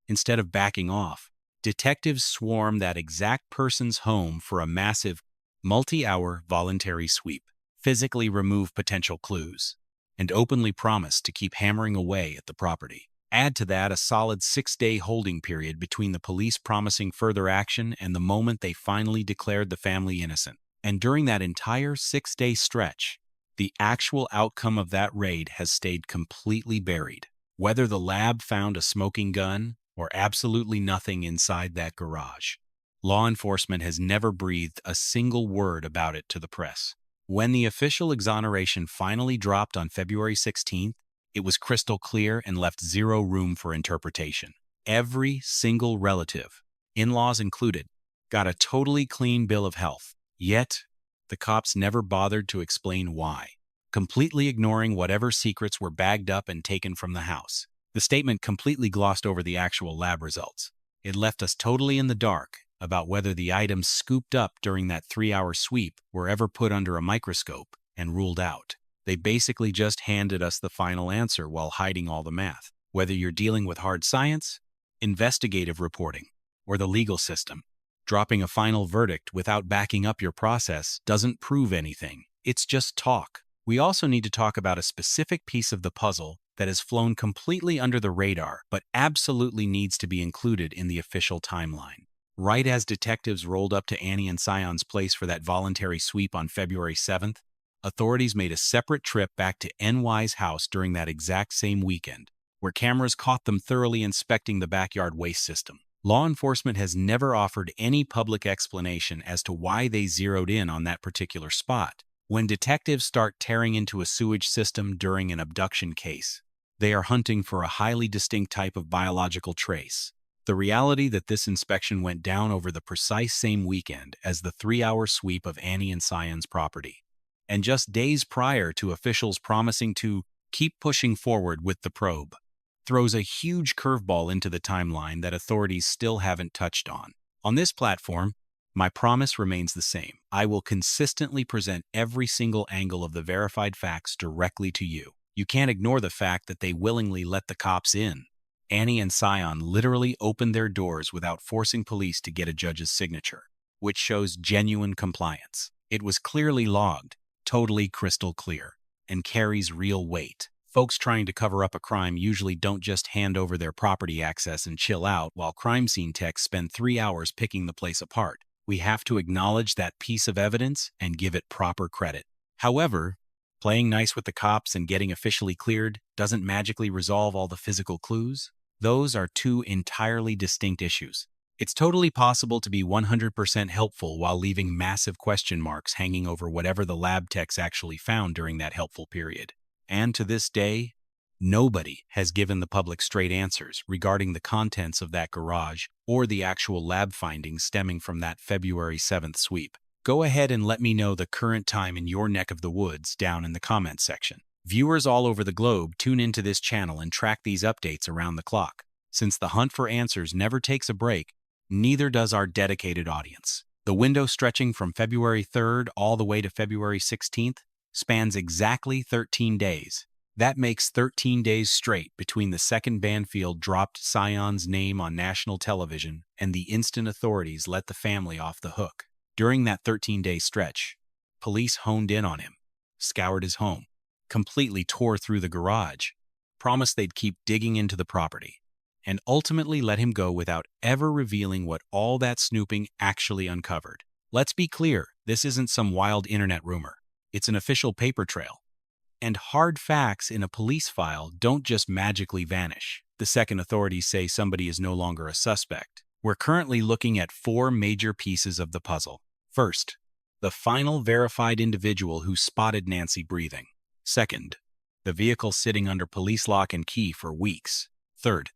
instead of backing off, detectives swarm that exact person's home for a massive, multi-hour voluntary sweep, physically remove potential clues, and openly promise to keep hammering away at the property. Add to that a solid 6-day holding period between the police promising further action and the moment they finally declared the family innocent. And during that entire 6-day stretch, the actual outcome of that raid has stayed completely buried. Whether the lab found a smoking gun or absolutely nothing inside that garage, law enforcement has never breathed a single word about it to the press. When the official exoneration finally dropped on February 16th, it was crystal clear and left zero room for interpretation. Every single relative, in-laws included, got a totally clean bill of health. Yet, the cops never bothered to explain why, completely ignoring whatever secrets were bagged up and taken from the house. The statement completely glossed over the actual lab results. It left us totally in the dark about whether the items scooped up during that 3-hour sweep were ever put under a microscope and ruled out. They basically just handed us the final answer while hiding all the math. Whether you're dealing with hard science, investigative reporting, or the legal system, dropping a final verdict without backing up your process doesn't prove anything. It's just talk. We also need to talk about a specific piece of the puzzle that has flown completely under the radar but absolutely needs to be included in the official timeline. Right as detectives rolled up to Annie and Sion's place for that voluntary sweep on February 7th, authorities made a separate trip back to NY's house during that exact same weekend, where cameras caught them thoroughly inspecting the backyard waste system. Law enforcement has never offered any public explanation as to why they zeroed in on that particular spot. When detectives start tearing into a sewage system during an abduction case, they are hunting for a highly distinct type of biological trace. The reality that this inspection went down over the precise same weekend as the 3-hour sweep of Annie and Sion's property, and just days prior to officials promising to keep pushing forward with the probe, throws a huge curveball into the timeline that authorities still haven't touched on. On this platform, my promise remains the same. I will consistently present every single angle of the verified facts directly to you. You can't ignore the fact that they willingly let the cops in. Annie and Sion literally opened their doors without forcing police to get a judge's signature, which shows genuine compliance. It was clearly logged, totally crystal clear, and carries real weight. Folks trying to cover up a crime usually don't just hand over their property access and chill out while crime scene techs spend 3 hours picking the place apart. We have to acknowledge that piece of evidence and give it proper credit. However, Playing nice with the cops and getting officially cleared doesn't magically resolve all the physical clues. Those are two entirely distinct issues. It's totally possible to be 100% helpful while leaving massive question marks hanging over whatever the lab techs actually found during that helpful period. And to this day, nobody has given the public straight answers regarding the contents of that garage or the actual lab findings stemming from that February 7th sweep. Go ahead and let me know the current time in your neck of the woods down in the comments section. Viewers all over the globe tune into this channel and track these updates around the clock. Since the hunt for answers never takes a break, neither does our dedicated audience. The window stretching from February 3rd all the way to February 16th spans exactly 13 days. That makes 13 days straight between the second Banfield dropped Sion's name on national television and the instant authorities let the family off the hook. During that 13-day stretch, police honed in on him, scoured his home, completely tore through the garage, promised they'd keep digging into the property, and ultimately let him go without ever revealing what all that snooping actually uncovered. Let's be clear, this isn't some wild internet rumor. It's an official paper trail. And hard facts in a police file don't just magically vanish. The second authorities say somebody is no longer a suspect. We're currently looking at 4 major pieces of the puzzle. First, the final verified individual who spotted Nancy breathing. Second, the vehicle sitting under police lock and key for weeks. Third,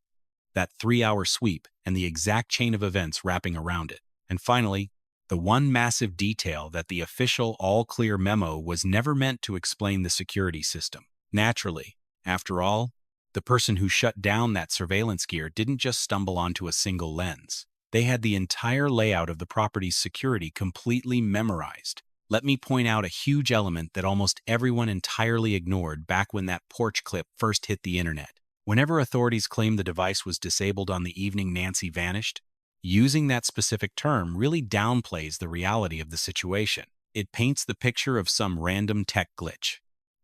that 3-hour sweep and the exact chain of events wrapping around it. And finally, the one massive detail that the official all-clear memo was never meant to explain the security system. Naturally, after all, the person who shut down that surveillance gear didn't just stumble onto a single lens. They had the entire layout of the property's security completely memorized. Let me point out a huge element that almost everyone entirely ignored back when that porch clip first hit the internet. Whenever authorities claimed the device was disabled on the evening Nancy vanished, using that specific term really downplays the reality of the situation. It paints the picture of some random tech glitch,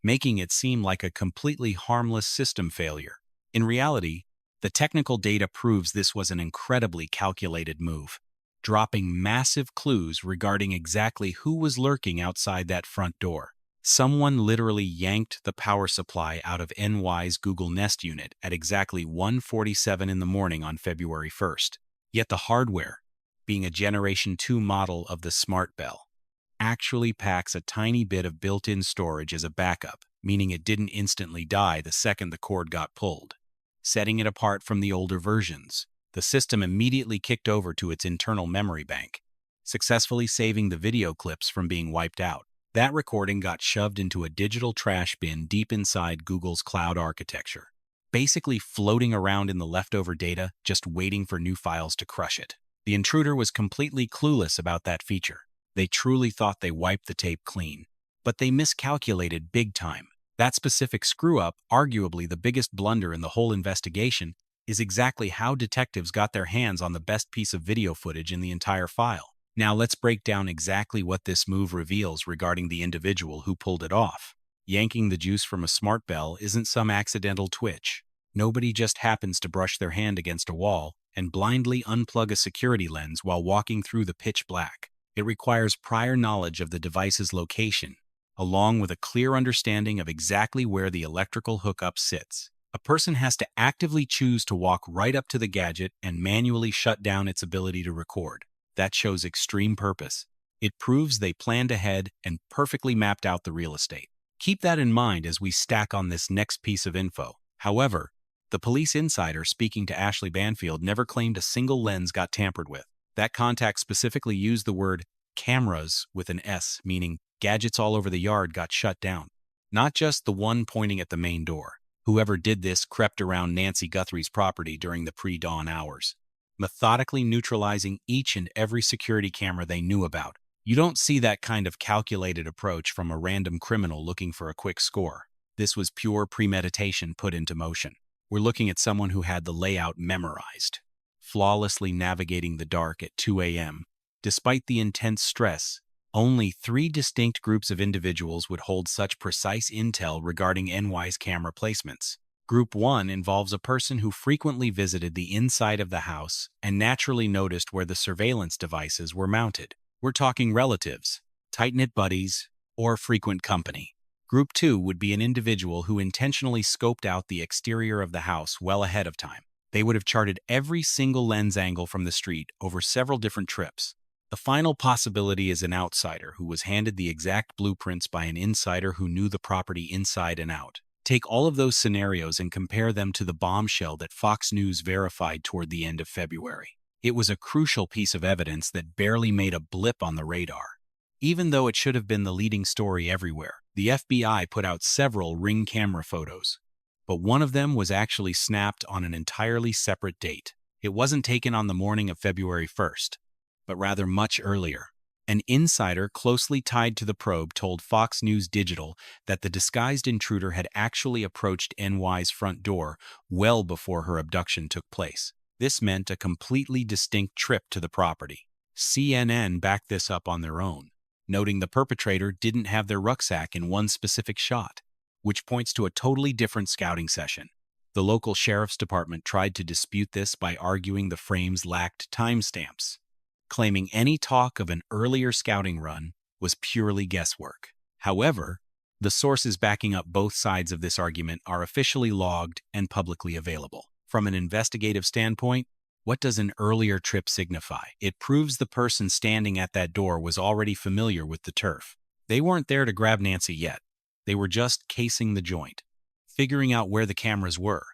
making it seem like a completely harmless system failure. In reality, the technical data proves this was an incredibly calculated move, dropping massive clues regarding exactly who was lurking outside that front door. Someone literally yanked the power supply out of NY's Google Nest unit at exactly 1:47 in the morning on February 1st. Yet the hardware, being a Generation 2 model of the Smart Bell, actually packs a tiny bit of built-in storage as a backup, meaning it didn't instantly die the second the cord got pulled. Setting it apart from the older versions, the system immediately kicked over to its internal memory bank, successfully saving the video clips from being wiped out. That recording got shoved into a digital trash bin deep inside Google's cloud architecture, basically floating around in the leftover data, just waiting for new files to crush it. The intruder was completely clueless about that feature. They truly thought they wiped the tape clean, but they miscalculated big time. That specific screw-up, arguably the biggest blunder in the whole investigation, is exactly how detectives got their hands on the best piece of video footage in the entire file. Now let's break down exactly what this move reveals regarding the individual who pulled it off. Yanking the juice from a smart bell isn't some accidental twitch. Nobody just happens to brush their hand against a wall and blindly unplug a security lens while walking through the pitch black. It requires prior knowledge of the device's location, along with a clear understanding of exactly where the electrical hookup sits. A person has to actively choose to walk right up to the gadget and manually shut down its ability to record. That shows extreme purpose. It proves they planned ahead and perfectly mapped out the real estate. Keep that in mind as we stack on this next piece of info. However, the police insider speaking to Ashleigh Banfield never claimed a single lens got tampered with. That contact specifically used the word cameras with an S, meaning gadgets all over the yard got shut down. Not just the one pointing at the main door. Whoever did this crept around Nancy Guthrie's property during the pre-dawn hours, methodically neutralizing each and every security camera they knew about. You don't see that kind of calculated approach from a random criminal looking for a quick score. This was pure premeditation put into motion. We're looking at someone who had the layout memorized, flawlessly navigating the dark at 2 a.m. Despite the intense stress, only 3 distinct groups of individuals would hold such precise intel regarding NY's camera placements. Group 1 involves a person who frequently visited the inside of the house and naturally noticed where the surveillance devices were mounted. We're talking relatives, tight-knit buddies, or frequent company. Group 2 would be an individual who intentionally scoped out the exterior of the house well ahead of time. They would have charted every single lens angle from the street over several different trips. The final possibility is an outsider who was handed the exact blueprints by an insider who knew the property inside and out. Take all of those scenarios and compare them to the bombshell that Fox News verified toward the end of February. It was a crucial piece of evidence that barely made a blip on the radar. Even though it should have been the leading story everywhere, the FBI put out several Ring camera photos. But one of them was actually snapped on an entirely separate date. It wasn't taken on the morning of February 1st, but rather much earlier. An insider closely tied to the probe told Fox News Digital that the disguised intruder had actually approached NY's front door well before her abduction took place. This meant a completely distinct trip to the property. CNN backed this up on their own, noting the perpetrator didn't have their rucksack in one specific shot, which points to a totally different scouting session. The local sheriff's department tried to dispute this by arguing the frames lacked timestamps, claiming any talk of an earlier scouting run was purely guesswork. However, the sources backing up both sides of this argument are officially logged and publicly available. From an investigative standpoint, what does an earlier trip signify? It proves the person standing at that door was already familiar with the turf. They weren't there to grab Nancy yet. They were just casing the joint, figuring out where the cameras were,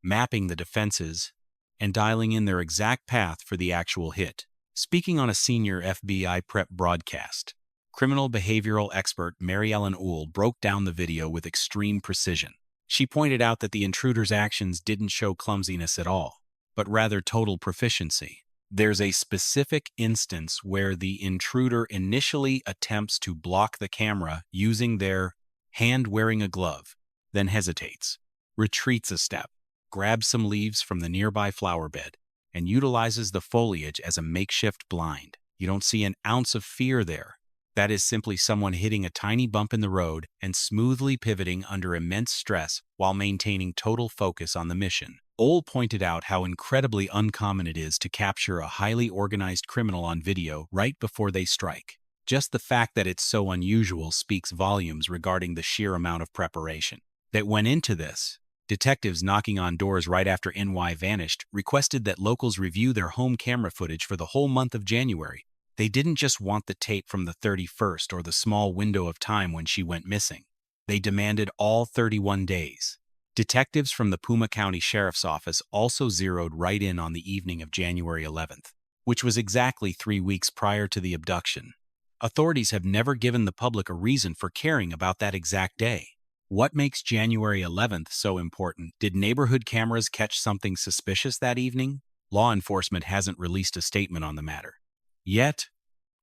mapping the defenses, and dialing in their exact path for the actual hit. Speaking on a senior FBI prep broadcast, criminal behavioral expert Mary Ellen Oul broke down the video with extreme precision. She pointed out that the intruder's actions didn't show clumsiness at all, but rather total proficiency. There's a specific instance where the intruder initially attempts to block the camera using their hand wearing a glove, then hesitates, retreats a step, grabs some leaves from the nearby flower bed, and utilizes the foliage as a makeshift blind. You don't see an ounce of fear there. That is simply someone hitting a tiny bump in the road and smoothly pivoting under immense stress while maintaining total focus on the mission. Oul pointed out how incredibly uncommon it is to capture a highly organized criminal on video right before they strike. Just the fact that it's so unusual speaks volumes regarding the sheer amount of preparation that went into this. Detectives knocking on doors right after NY vanished requested that locals review their home camera footage for the whole month of January. They didn't just want the tape from the 31st or the small window of time when she went missing. They demanded all 31 days. Detectives from the Puma County Sheriff's Office also zeroed right in on the evening of January 11th, which was exactly 3 weeks prior to the abduction. Authorities have never given the public a reason for caring about that exact day. What makes January 11th so important? Did neighborhood cameras catch something suspicious that evening? Law enforcement hasn't released a statement on the matter. Yet,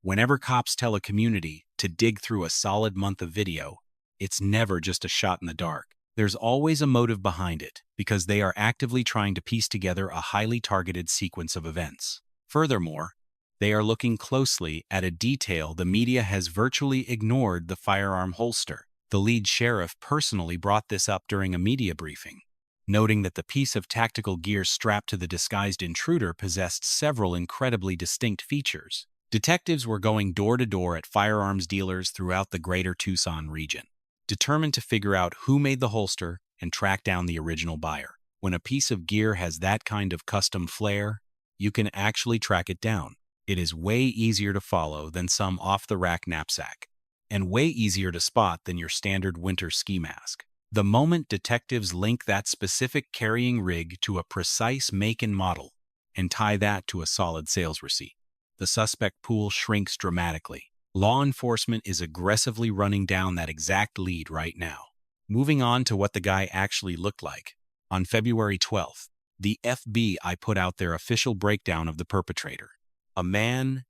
whenever cops tell a community to dig through a solid month of video, it's never just a shot in the dark. There's always a motive behind it, because they are actively trying to piece together a highly targeted sequence of events. Furthermore, they are looking closely at a detail the media has virtually ignored: the firearm holster. The lead sheriff personally brought this up during a media briefing, noting that the piece of tactical gear strapped to the disguised intruder possessed several incredibly distinct features. Detectives were going door to door at firearms dealers throughout the greater Tucson region, determined to figure out who made the holster and track down the original buyer. When a piece of gear has that kind of custom flair, you can actually track it down. It is way easier to follow than some off-the-rack knapsack, and way easier to spot than your standard winter ski mask. The moment detectives link that specific carrying rig to a precise make and model and tie that to a solid sales receipt, the suspect pool shrinks dramatically. Law enforcement is aggressively running down that exact lead right now. Moving on to what the guy actually looked like. On February 12th, the FBI put out their official breakdown of the perpetrator. A man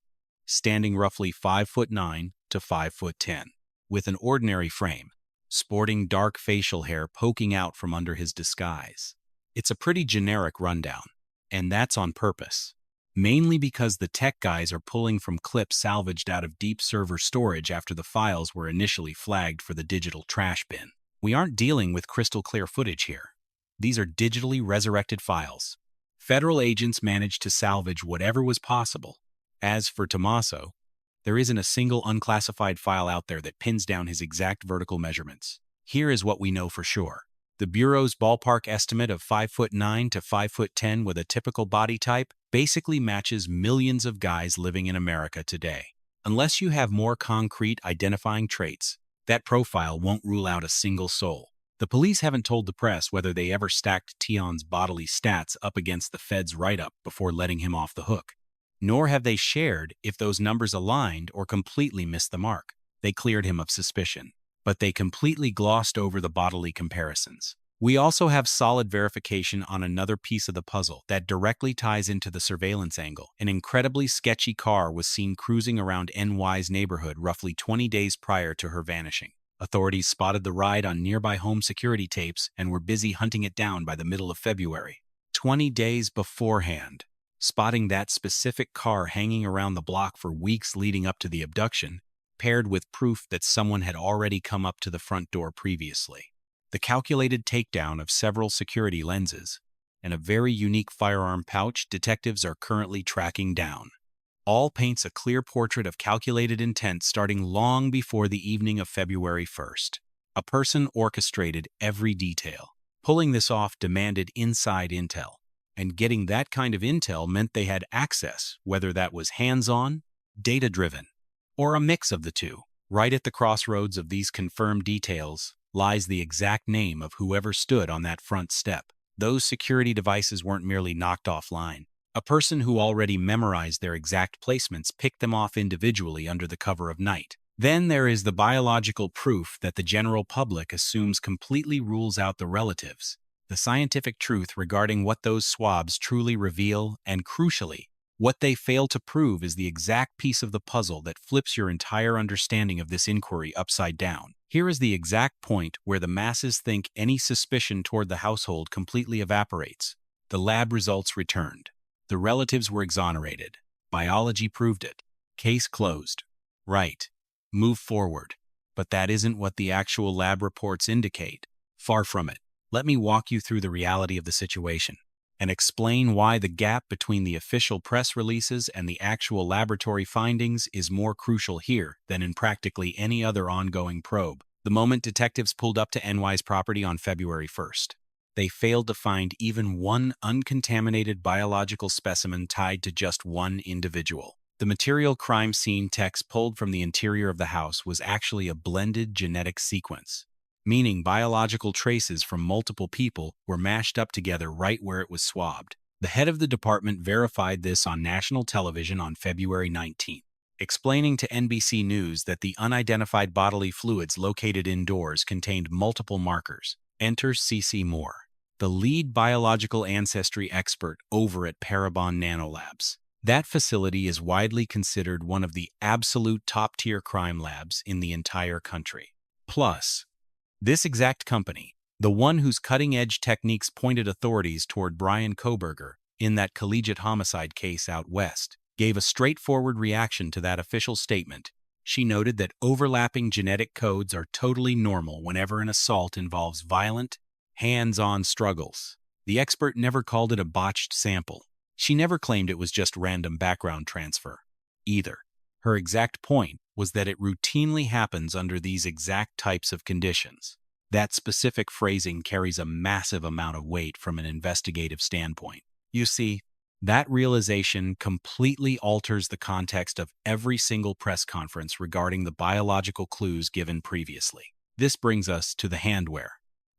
standing roughly 5'9" to 5'10", with an ordinary frame, sporting dark facial hair poking out from under his disguise. It's a pretty generic rundown, and that's on purpose, mainly because the tech guys are pulling from clips salvaged out of deep server storage after the files were initially flagged for the digital trash bin. We aren't dealing with crystal clear footage here. These are digitally resurrected files. Federal agents managed to salvage whatever was possible. As for Tomaso, there isn't a single unclassified file out there that pins down his exact vertical measurements. Here is what we know for sure. The Bureau's ballpark estimate of 5'9" to 5'10" with a typical body type basically matches millions of guys living in America today. Unless you have more concrete identifying traits, that profile won't rule out a single soul. The police haven't told the press whether they ever stacked Tion's bodily stats up against the Fed's write-up before letting him off the hook. Nor have they shared if those numbers aligned or completely missed the mark. They cleared him of suspicion, but they completely glossed over the bodily comparisons. We also have solid verification on another piece of the puzzle that directly ties into the surveillance angle. An incredibly sketchy car was seen cruising around NY's neighborhood roughly 20 days prior to her vanishing. Authorities spotted the ride on nearby home security tapes and were busy hunting it down by the middle of February. 20 days beforehand, spotting that specific car hanging around the block for weeks leading up to the abduction, paired with proof that someone had already come up to the front door previously. The calculated takedown of several security lenses and a very unique firearm pouch detectives are currently tracking down. All paints a clear portrait of calculated intent starting long before the evening of February 1st. A person orchestrated every detail. Pulling this off demanded inside intel, and getting that kind of intel meant they had access, whether that was hands-on, data-driven, or a mix of the two. Right at the crossroads of these confirmed details lies the exact name of whoever stood on that front step. Those security devices weren't merely knocked offline. A person who already memorized their exact placements picked them off individually under the cover of night. Then there is the biological proof that the general public assumes completely rules out the relatives. The scientific truth regarding what those swabs truly reveal, and crucially, what they fail to prove, is the exact piece of the puzzle that flips your entire understanding of this inquiry upside down. Here is the exact point where the masses think any suspicion toward the household completely evaporates. The lab results returned. The relatives were exonerated. Biology proved it. Case closed. Right. Move forward. But that isn't what the actual lab reports indicate. Far from it. Let me walk you through the reality of the situation and explain why the gap between the official press releases and the actual laboratory findings is more crucial here than in practically any other ongoing probe. The moment detectives pulled up to NY's property on February 1st, they failed to find even one uncontaminated biological specimen tied to just one individual. The material crime scene text pulled from the interior of the house was actually a blended genetic sequence, meaning biological traces from multiple people were mashed up together right where it was swabbed. The head of the department verified this on national television on February 19th, explaining to NBC News that the unidentified bodily fluids located indoors contained multiple markers. Enter CeCe Moore, the lead biological ancestry expert over at Parabon Nanolabs. That facility is widely considered one of the absolute top-tier crime labs in the entire country. Plus, this exact company, the one whose cutting-edge techniques pointed authorities toward Brian Kohberger in that collegiate homicide case out west, gave a straightforward reaction to that official statement. She noted that overlapping genetic codes are totally normal whenever an assault involves violent, hands-on struggles. The expert never called it a botched sample. She never claimed it was just random background transfer, either. Her exact point was that it routinely happens under these exact types of conditions. That specific phrasing carries a massive amount of weight from an investigative standpoint. You see, that realization completely alters the context of every single press conference regarding the biological clues given previously. This brings us to the handwear,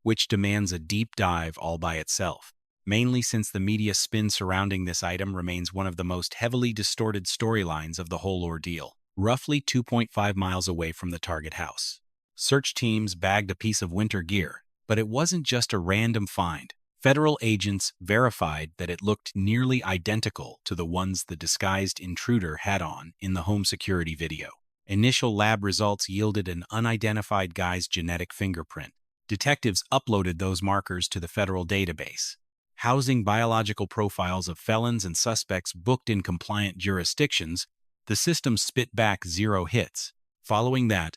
which demands a deep dive all by itself, mainly since the media spin surrounding this item remains one of the most heavily distorted storylines of the whole ordeal. Roughly 2.5 miles away from the target house, search teams bagged a piece of winter gear, but it wasn't just a random find. Federal agents verified that it looked nearly identical to the ones the disguised intruder had on in the home security video. Initial lab results yielded an unidentified guy's genetic fingerprint. Detectives uploaded those markers to the federal database, housing biological profiles of felons and suspects booked in compliant jurisdictions. The system spit back 0 hits. Following that,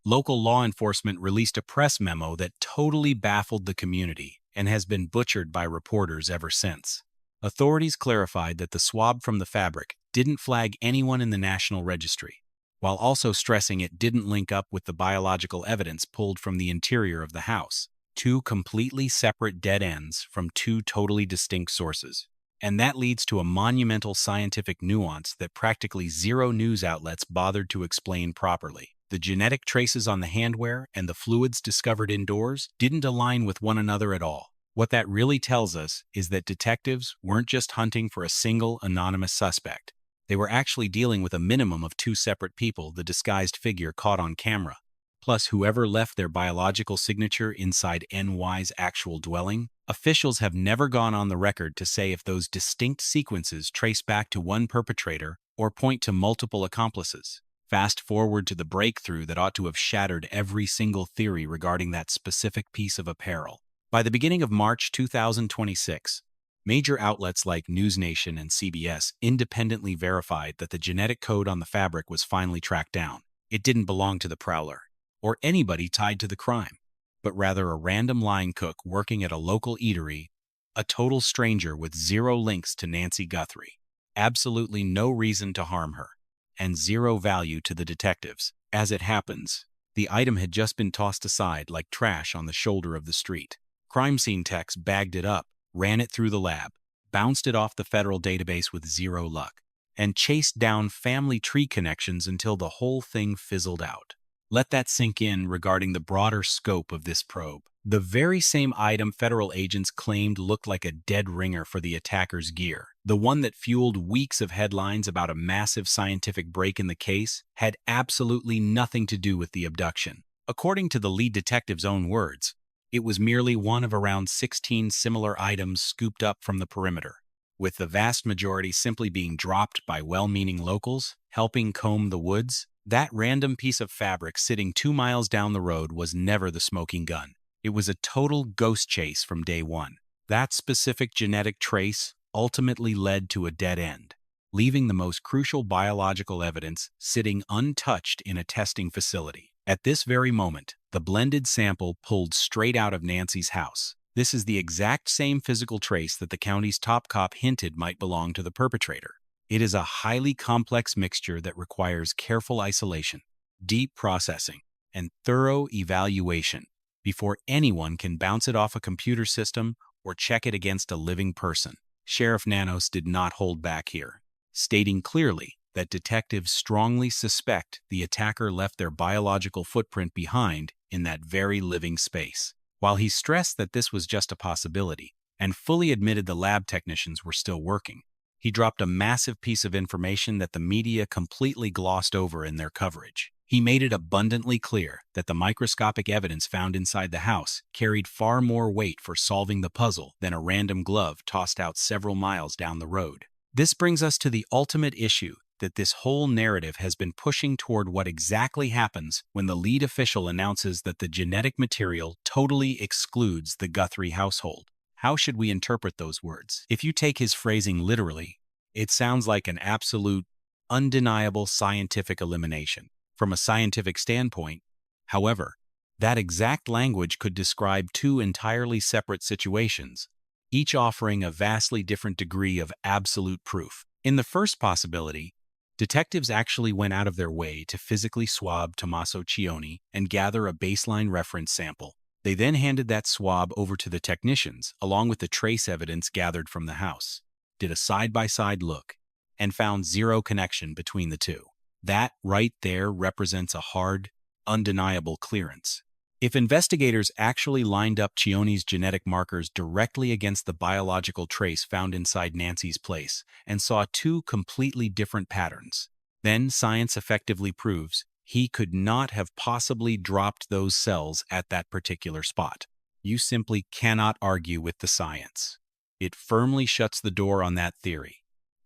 local law enforcement released a press memo that totally baffled the community and has been butchered by reporters ever since. Authorities clarified that the swab from the fabric didn't flag anyone in the National Registry. while also stressing it didn't link up with the biological evidence pulled from the interior of the house. Two completely separate dead ends from two totally distinct sources. And that leads to a monumental scientific nuance that practically zero news outlets bothered to explain properly. The genetic traces on the handwear and the fluids discovered indoors didn't align with one another at all. What that really tells us is that detectives weren't just hunting for a single anonymous suspect. They were actually dealing with a minimum of two separate people the disguised figure caught on camera, plus whoever left their biological signature inside NY's actual dwelling. Officials have never gone on the record to say if those distinct sequences trace back to one perpetrator or point to multiple accomplices. Fast forward to the breakthrough that ought to have shattered every single theory regarding that specific piece of apparel. By the beginning of March 2026, major outlets like NewsNation and CBS independently verified that the genetic code on the fabric was finally tracked down. It didn't belong to the prowler or anybody tied to the crime, but rather a random line cook working at a local eatery, a total stranger with zero links to Nancy Guthrie, absolutely no reason to harm her, and zero value to the detectives. As it happens, the item had just been tossed aside like trash on the shoulder of the street. Crime scene techs bagged it up, ran it through the lab, bounced it off the federal database with zero luck, and chased down family tree connections until the whole thing fizzled out. Let that sink in regarding the broader scope of this probe. The very same item federal agents claimed looked like a dead ringer for the attacker's gear, the one that fueled weeks of headlines about a massive scientific break in the case, had absolutely nothing to do with the abduction. According to the lead detective's own words, it was merely one of around 16 similar items scooped up from the perimeter, with the vast majority simply being dropped by well-meaning locals helping comb the woods. That random piece of fabric sitting 2 miles down the road was never the smoking gun. It was a total ghost chase from day one. That specific genetic trace ultimately led to a dead end, leaving the most crucial biological evidence sitting untouched in a testing facility. At this very moment, the blended sample pulled straight out of Nancy's house. This is the exact same physical trace that the county's top cop hinted might belong to the perpetrator. It is a highly complex mixture that requires careful isolation, deep processing, and thorough evaluation before anyone can bounce it off a computer system or check it against a living person. Sheriff Nanos did not hold back here, stating clearly that detectives strongly suspect the attacker left their biological footprint behind in that very living space. While he stressed that this was just a possibility and fully admitted the lab technicians were still working, he dropped a massive piece of information that the media completely glossed over in their coverage. He made it abundantly clear that the microscopic evidence found inside the house carried far more weight for solving the puzzle than a random glove tossed out several miles down the road. This brings us to the ultimate issue that this whole narrative has been pushing toward: what exactly happens when the lead official announces that the genetic material totally excludes the Guthrie household. How should we interpret those words? If you take his phrasing literally, it sounds like an absolute, undeniable scientific elimination. From a scientific standpoint, however, that exact language could describe two entirely separate situations, each offering a vastly different degree of absolute proof. In the first possibility, detectives actually went out of their way to physically swab Tomaso Chioni and gather a baseline reference sample. They then handed that swab over to the technicians, along with the trace evidence gathered from the house, did a side-by-side look, and found zero connection between the two. That right there represents a hard, undeniable clearance. If investigators actually lined up Chioni's genetic markers directly against the biological trace found inside Nancy's place and saw two completely different patterns, then science effectively proves he could not have possibly dropped those cells at that particular spot. You simply cannot argue with the science. It firmly shuts the door on that theory.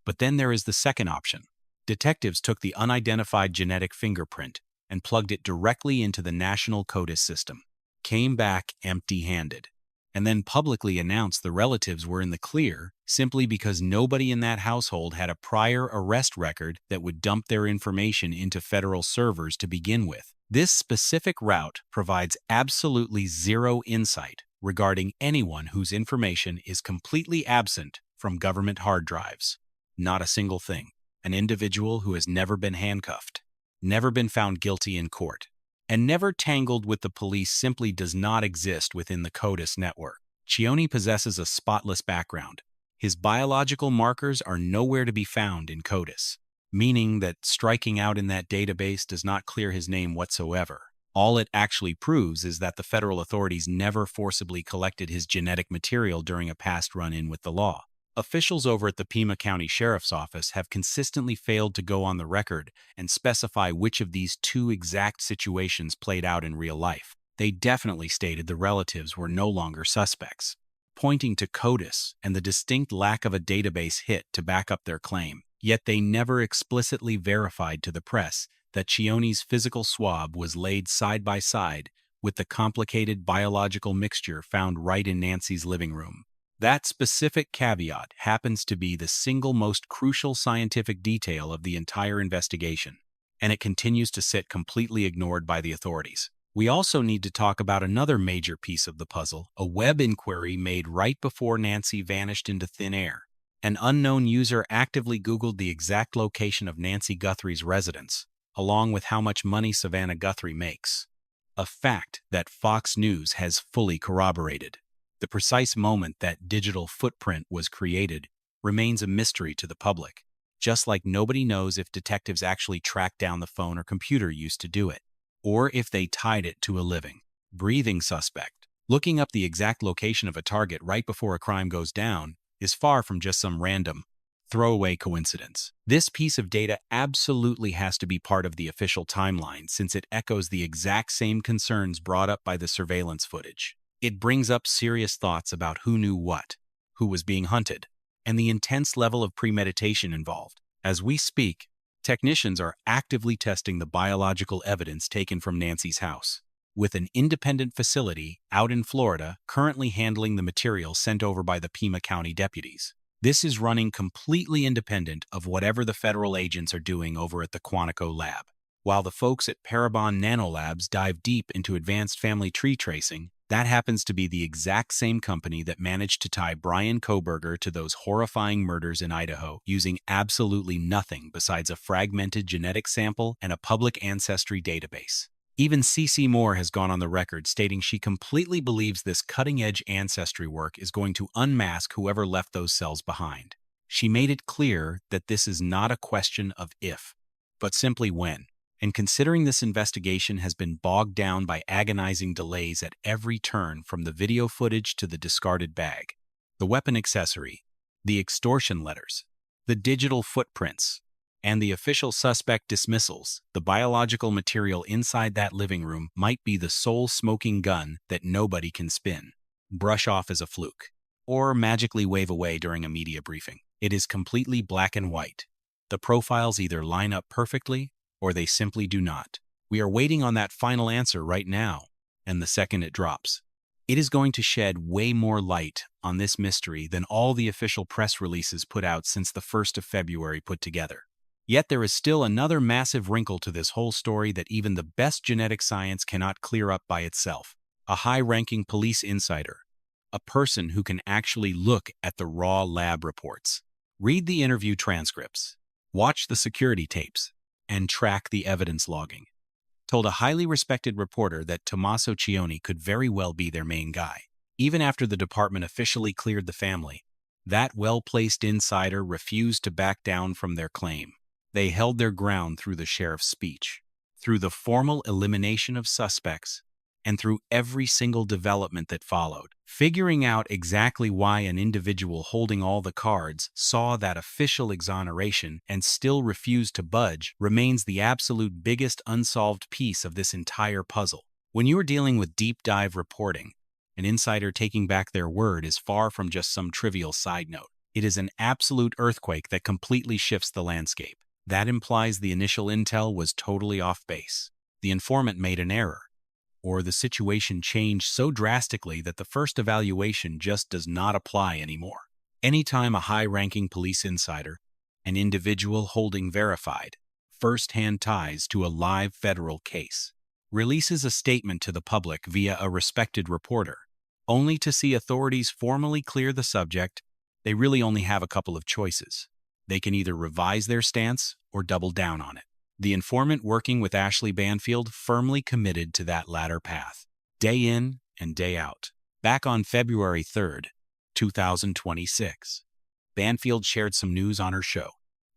But then there is the second option. Detectives took the unidentified genetic fingerprint and plugged it directly into the National CODIS system, came back empty-handed, and then publicly announced the relatives were in the clear simply because nobody in that household had a prior arrest record that would dump their information into federal servers to begin with. This specific route provides absolutely zero insight regarding anyone whose information is completely absent from government hard drives. Not a single thing. An individual who has never been handcuffed. never been found guilty in court, and never tangled with the police simply does not exist within the CODIS network. Chioni possesses a spotless background. His biological markers are nowhere to be found in CODIS, meaning that striking out in that database does not clear his name whatsoever. All it actually proves is that the federal authorities never forcibly collected his genetic material during a past run-in with the law. Officials over at the Pima County Sheriff's Office have consistently failed to go on the record and specify which of these two exact situations played out in real life. They definitely stated the relatives were no longer suspects, pointing to CODIS and the distinct lack of a database hit to back up their claim. Yet they never explicitly verified to the press that Chioni's physical swab was laid side by side with the complicated biological mixture found right in Nancy's living room. That specific caveat happens to be the single most crucial scientific detail of the entire investigation, and it continues to sit completely ignored by the authorities. We also need to talk about another major piece of the puzzle, a web inquiry made right before Nancy vanished into thin air. An unknown user actively Googled the exact location of Nancy Guthrie's residence, along with how much money Savannah Guthrie makes. A fact that Fox News has fully corroborated. The precise moment that digital footprint was created remains a mystery to the public, just like nobody knows if detectives actually tracked down the phone or computer used to do it, or if they tied it to a living, breathing suspect. Looking up the exact location of a target right before a crime goes down is far from just some random, throwaway coincidence. This piece of data absolutely has to be part of the official timeline since it echoes the exact same concerns brought up by the surveillance footage. It brings up serious thoughts about who knew what, who was being hunted, and the intense level of premeditation involved. As we speak, technicians are actively testing the biological evidence taken from Nancy's house, with an independent facility out in Florida currently handling the material sent over by the Pima County deputies. This is running completely independent of whatever the federal agents are doing over at the Quantico lab. While the folks at Parabon Nanolabs dive deep into advanced family tree tracing, that happens to be the exact same company that managed to tie Brian Kohberger to those horrifying murders in Idaho using absolutely nothing besides a fragmented genetic sample and a public ancestry database. Even CeCe Moore has gone on the record stating she completely believes this cutting-edge ancestry work is going to unmask whoever left those cells behind. She made it clear that this is not a question of if, but simply when. And considering this investigation has been bogged down by agonizing delays at every turn from the video footage to the discarded bag, the weapon accessory, the extortion letters, the digital footprints, and the official suspect dismissals, the biological material inside that living room might be the sole smoking gun that nobody can spin, brush off as a fluke, or magically wave away during a media briefing. It is completely black and white. The profiles either line up perfectly or they simply do not. We are waiting on that final answer right now, and the second it drops, it is going to shed way more light on this mystery than all the official press releases put out since the 1st of February put together. Yet there is still another massive wrinkle to this whole story that even the best genetic science cannot clear up by itself. A high-ranking police insider, a person who can actually look at the raw lab reports, read the interview transcripts, watch the security tapes, and track the evidence logging, told a highly respected reporter that Tomaso Chioni could very well be their main guy. Even after the department officially cleared the family, that well-placed insider refused to back down from their claim. They held their ground through the sheriff's speech, through the formal elimination of suspects, and through every single development that followed. Figuring out exactly why an individual holding all the cards saw that official exoneration and still refused to budge remains the absolute biggest unsolved piece of this entire puzzle. When you are dealing with deep dive reporting, an insider taking back their word is far from just some trivial side note. It is an absolute earthquake that completely shifts the landscape. That implies the initial intel was totally off base. The informant made an error, or the situation changed so drastically that the first evaluation just does not apply anymore. Anytime a high-ranking police insider, an individual holding verified, first-hand ties to a live federal case, releases a statement to the public via a respected reporter, only to see authorities formally clear the subject, they really only have a couple of choices. They can either revise their stance or double down on it. The informant working with Ashleigh Banfield firmly committed to that latter path, day in and day out. Back on February 3rd, 2026, Banfield shared some news on her show,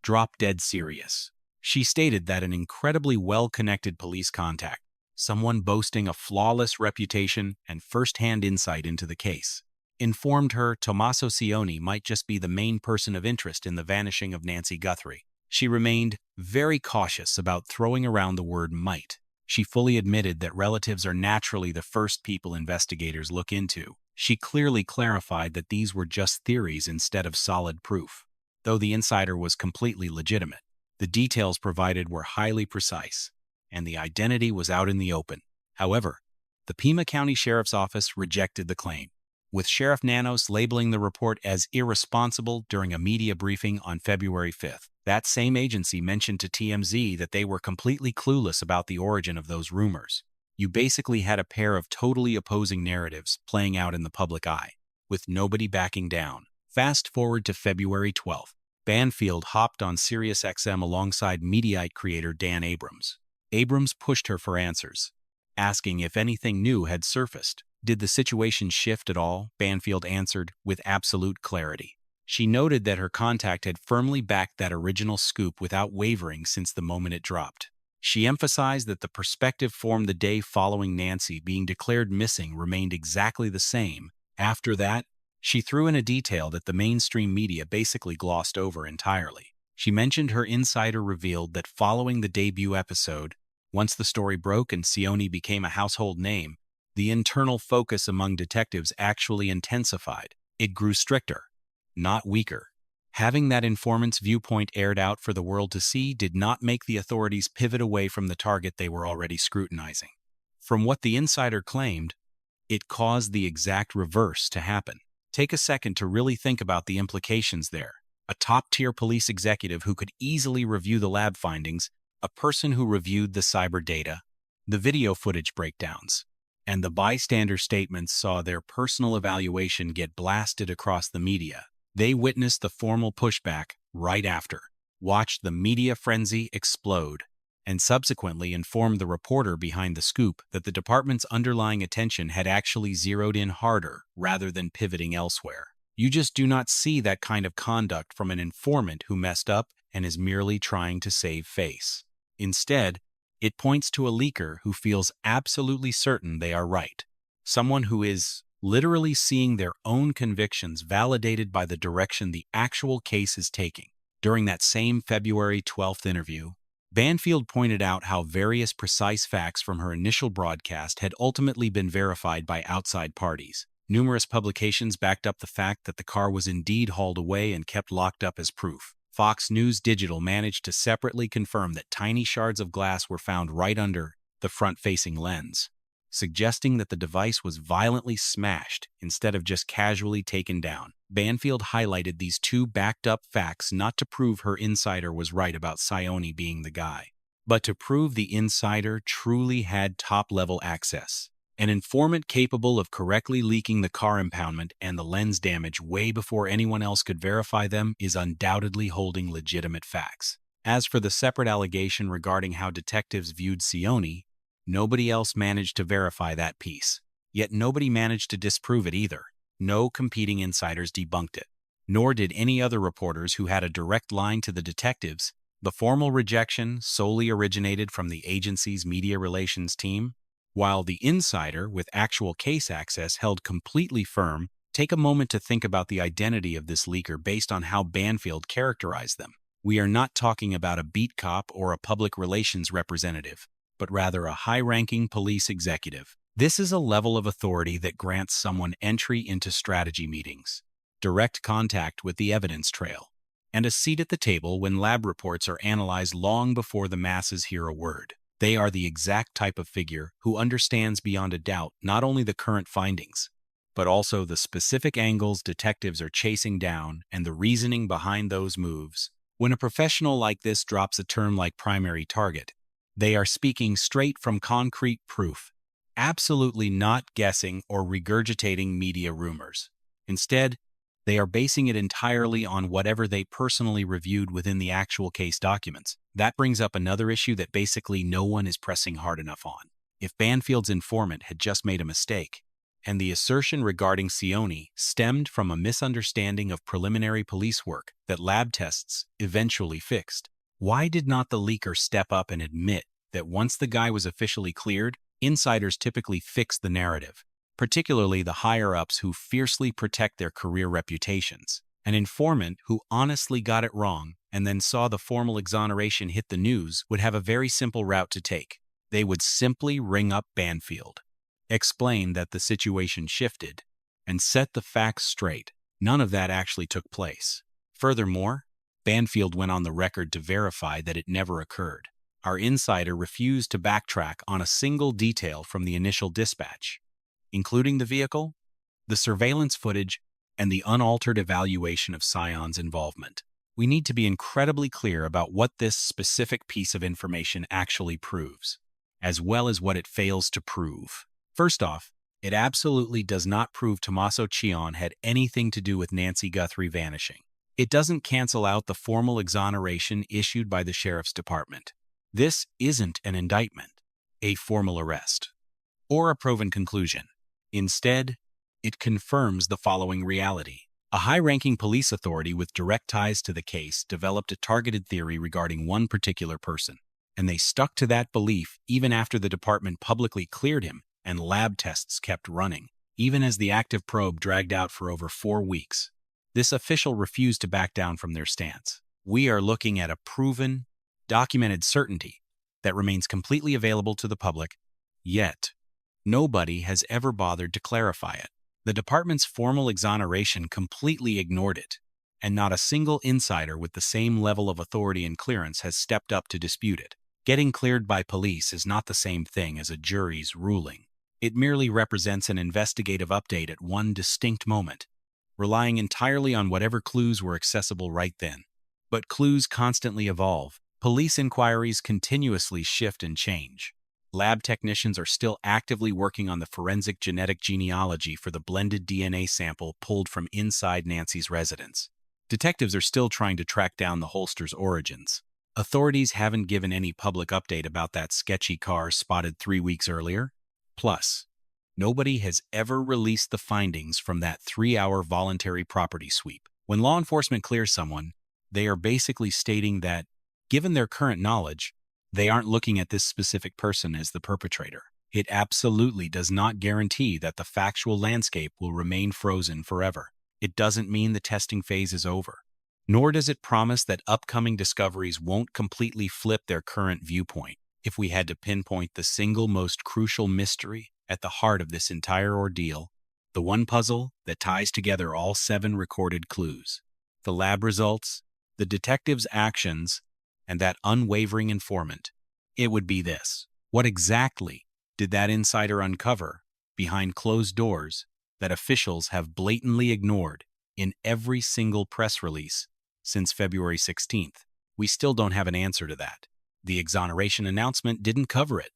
Drop Dead Serious. She stated that an incredibly well-connected police contact, someone boasting a flawless reputation and first-hand insight into the case, informed her Tomaso Chioni might just be the main person of interest in the vanishing of Nancy Guthrie. She remained very cautious about throwing around the word might. She fully admitted that relatives are naturally the first people investigators look into. She clearly clarified that these were just theories instead of solid proof. Though the insider was completely legitimate, the details provided were highly precise, and the identity was out in the open. However, the Pima County Sheriff's Office rejected the claim, with Sheriff Nanos labeling the report as irresponsible during a media briefing on February 5th. That same agency mentioned to TMZ that they were completely clueless about the origin of those rumors. You basically had a pair of totally opposing narratives playing out in the public eye, with nobody backing down. Fast forward to February 12th. Banfield hopped on SiriusXM alongside Mediaite creator Dan Abrams. Abrams pushed her for answers, asking if anything new had surfaced. Did the situation shift at all? Banfield answered with absolute clarity. She noted that her contact had firmly backed that original scoop without wavering since the moment it dropped. She emphasized that the perspective formed the day following Nancy being declared missing remained exactly the same. After that, she threw in a detail that the mainstream media basically glossed over entirely. She mentioned her insider revealed that following the debut episode, once the story broke and Chioni became a household name, the internal focus among detectives actually intensified. It grew stricter, not weaker. Having that informant's viewpoint aired out for the world to see did not make the authorities pivot away from the target they were already scrutinizing. From what the insider claimed, it caused the exact reverse to happen. Take a second to really think about the implications there. A top-tier police executive who could easily review the lab findings, a person who reviewed the cyber data, the video footage breakdowns, and the bystander statements saw their personal evaluation get blasted across the media. They witnessed the formal pushback right after, watched the media frenzy explode, and subsequently informed the reporter behind the scoop that the department's underlying attention had actually zeroed in harder rather than pivoting elsewhere. You just do not see that kind of conduct from an informant who messed up and is merely trying to save face. Instead, it points to a leaker who feels absolutely certain they are right, someone who is literally seeing their own convictions validated by the direction the actual case is taking. During that same February 12th interview, Banfield pointed out how various precise facts from her initial broadcast had ultimately been verified by outside parties. Numerous publications backed up the fact that the car was indeed hauled away and kept locked up as proof. Fox News Digital managed to separately confirm that tiny shards of glass were found right under the front-facing lens, suggesting that the device was violently smashed instead of just casually taken down. Banfield highlighted these two backed-up facts not to prove her insider was right about Chioni being the guy, but to prove the insider truly had top-level access. An informant capable of correctly leaking the car impoundment and the lens damage way before anyone else could verify them is undoubtedly holding legitimate facts. As for the separate allegation regarding how detectives viewed Chioni, nobody else managed to verify that piece. Yet nobody managed to disprove it either. No competing insiders debunked it, nor did any other reporters who had a direct line to the detectives. The formal rejection solely originated from the agency's media relations team, while the insider with actual case access held completely firm. Take a moment to think about the identity of this leaker based on how Banfield characterized them. We are not talking about a beat cop or a public relations representative, but rather a high-ranking police executive. This is a level of authority that grants someone entry into strategy meetings, direct contact with the evidence trail, and a seat at the table when lab reports are analyzed long before the masses hear a word. They are the exact type of figure who understands beyond a doubt not only the current findings, but also the specific angles detectives are chasing down and the reasoning behind those moves. When a professional like this drops a term like primary target, they are speaking straight from concrete proof, absolutely not guessing or regurgitating media rumors. Instead, They are basing it entirely on whatever they personally reviewed within the actual case documents. That brings up another issue that basically no one is pressing hard enough on. If Banfield's informant had just made a mistake, and the assertion regarding Chioni stemmed from a misunderstanding of preliminary police work that lab tests eventually fixed, why did not the leaker step up and admit that once the guy was officially cleared, insiders typically fix the narrative, particularly the higher-ups who fiercely protect their career reputations? An informant who honestly got it wrong and then saw the formal exoneration hit the news would have a very simple route to take. They would simply ring up Banfield, explain that the situation shifted, and set the facts straight. None of that actually took place. Furthermore, Banfield went on the record to verify that it never occurred. Our insider refused to backtrack on a single detail from the initial dispatch, including the vehicle, the surveillance footage, and the unaltered evaluation of Sion's involvement. We need to be incredibly clear about what this specific piece of information actually proves, as well as what it fails to prove. First off, it absolutely does not prove Tomaso Chioni had anything to do with Nancy Guthrie vanishing. It doesn't cancel out the formal exoneration issued by the Sheriff's Department. This isn't an indictment, a formal arrest, or a proven conclusion. Instead, it confirms the following reality. A high-ranking police authority with direct ties to the case developed a targeted theory regarding one particular person, and they stuck to that belief even after the department publicly cleared him and lab tests kept running, even as the active probe dragged out for over 4 weeks. This official refused to back down from their stance. We are looking at a proven, documented certainty that remains completely available to the public, yet nobody has ever bothered to clarify it. The department's formal exoneration completely ignored it, and not a single insider with the same level of authority and clearance has stepped up to dispute it. Getting cleared by police is not the same thing as a jury's ruling. It merely represents an investigative update at one distinct moment, relying entirely on whatever clues were accessible right then. But clues constantly evolve. Police inquiries continuously shift and change. Lab technicians are still actively working on the forensic genetic genealogy for the blended DNA sample pulled from inside Nancy's residence. Detectives are still trying to track down the holster's origins. Authorities haven't given any public update about that sketchy car spotted 3 weeks earlier. Plus, nobody has ever released the findings from that 3-hour voluntary property sweep. When law enforcement clears someone, they are basically stating that, given their current knowledge, they aren't looking at this specific person as the perpetrator. It absolutely does not guarantee that the factual landscape will remain frozen forever. It doesn't mean the testing phase is over, nor does it promise that upcoming discoveries won't completely flip their current viewpoint. If we had to pinpoint the single most crucial mystery at the heart of this entire ordeal, the one puzzle that ties together all 7 recorded clues, the lab results, the detective's actions, and that unwavering informant, it would be this. What exactly did that insider uncover behind closed doors that officials have blatantly ignored in every single press release since February 16th? We still don't have an answer to that. The exoneration announcement didn't cover it.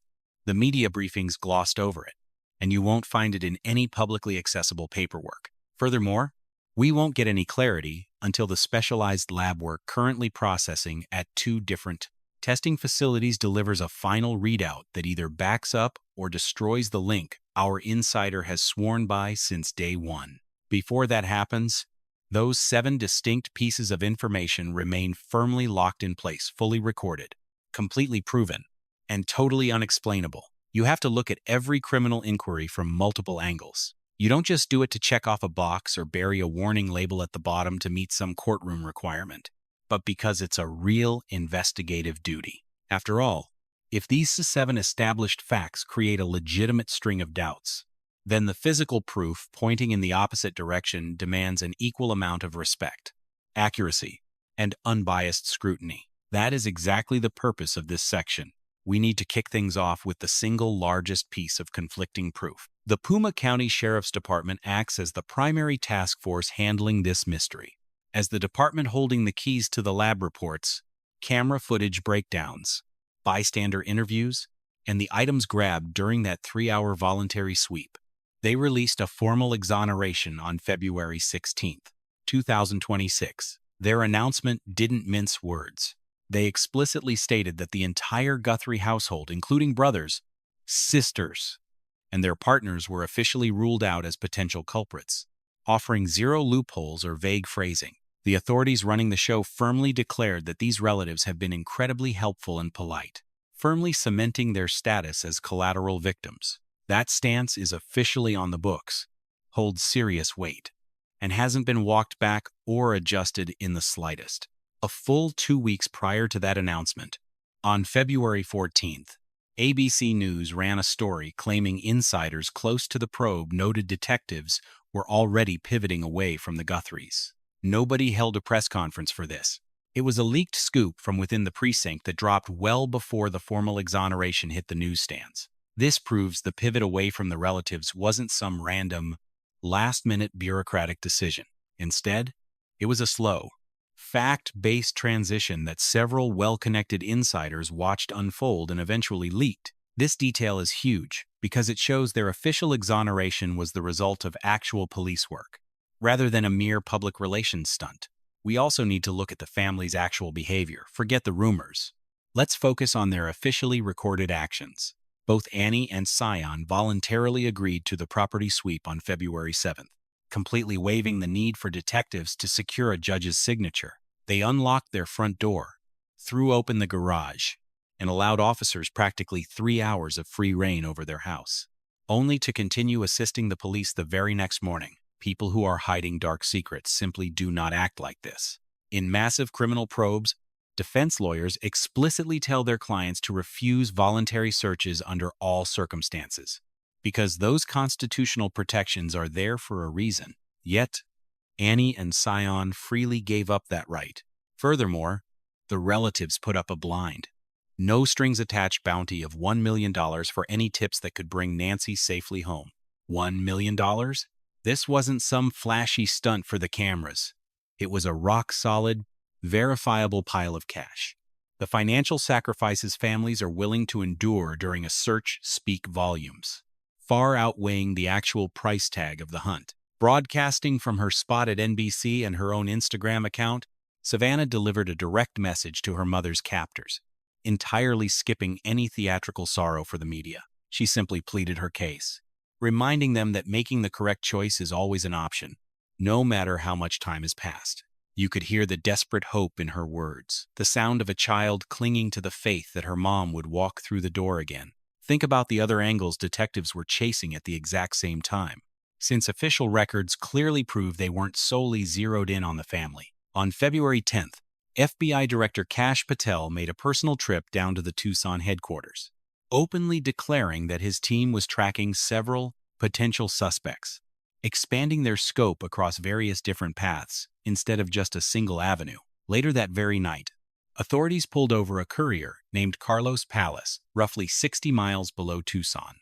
The media briefings glossed over it, and you won't find it in any publicly accessible paperwork. Furthermore, we won't get any clarity until the specialized lab work currently processing at 2 different testing facilities delivers a final readout that either backs up or destroys the link our insider has sworn by since day 1. Before that happens, those 7 distinct pieces of information remain firmly locked in place, fully recorded, completely proven, and totally unexplainable. You have to look at every criminal inquiry from multiple angles. You don't just do it to check off a box or bury a warning label at the bottom to meet some courtroom requirement, but because it's a real investigative duty. After all, if these 7 established facts create a legitimate string of doubts, then the physical proof pointing in the opposite direction demands an equal amount of respect, accuracy, and unbiased scrutiny. That is exactly the purpose of this section. We need to kick things off with the single largest piece of conflicting proof. The Puma County Sheriff's Department acts as the primary task force handling this mystery. As the department holding the keys to the lab reports, camera footage breakdowns, bystander interviews, and the items grabbed during that 3-hour voluntary sweep, they released a formal exoneration on February 16th. 2026. Their announcement didn't mince words. They explicitly stated that the entire Guthrie household, including brothers, sisters, and their partners were officially ruled out as potential culprits, offering zero loopholes or vague phrasing. The authorities running the show firmly declared that these relatives have been incredibly helpful and polite, firmly cementing their status as collateral victims. That stance is officially on the books, holds serious weight, and hasn't been walked back or adjusted in the slightest. A full 2 weeks prior to that announcement, on February 14th, ABC News ran a story claiming insiders close to the probe noted detectives were already pivoting away from the Guthries. Nobody held a press conference for this. It was a leaked scoop from within the precinct that dropped well before the formal exoneration hit the newsstands. This proves the pivot away from the relatives wasn't some random, last-minute bureaucratic decision. Instead, it was a slow, fact-based transition that several well-connected insiders watched unfold and eventually leaked. This detail is huge because it shows their official exoneration was the result of actual police work, rather than a mere public relations stunt. We also need to look at the family's actual behavior. Forget the rumors. Let's focus on their officially recorded actions. Both Annie and Sion voluntarily agreed to the property sweep on February 7th, completely waiving the need for detectives to secure a judge's signature. They unlocked their front door, threw open the garage, and allowed officers practically 3 hours of free rein over their house, only to continue assisting the police the very next morning. People who are hiding dark secrets simply do not act like this. In massive criminal probes, defense lawyers explicitly tell their clients to refuse voluntary searches under all circumstances, because those constitutional protections are there for a reason. Yet, Annie and Sion freely gave up that right. Furthermore, the relatives put up a blind, no strings attached bounty of $1 million for any tips that could bring Nancy safely home. $1 million? This wasn't some flashy stunt for the cameras. It was a rock-solid, verifiable pile of cash. The financial sacrifices families are willing to endure during a search speak volumes, far outweighing the actual price tag of the hunt. Broadcasting from her spot at NBC and her own Instagram account, Savannah delivered a direct message to her mother's captors, entirely skipping any theatrical sorrow for the media. She simply pleaded her case, reminding them that making the correct choice is always an option, no matter how much time has passed. You could hear the desperate hope in her words, the sound of a child clinging to the faith that her mom would walk through the door again. Think about the other angles detectives were chasing at the exact same time, since official records clearly prove they weren't solely zeroed in on the family. On February 10th, FBI Director Cash Patel made a personal trip down to the Tucson headquarters, openly declaring that his team was tracking several potential suspects, expanding their scope across various different paths instead of just a single avenue. Later that very night, authorities pulled over a courier named Carlos Palas, roughly 60 miles below Tucson,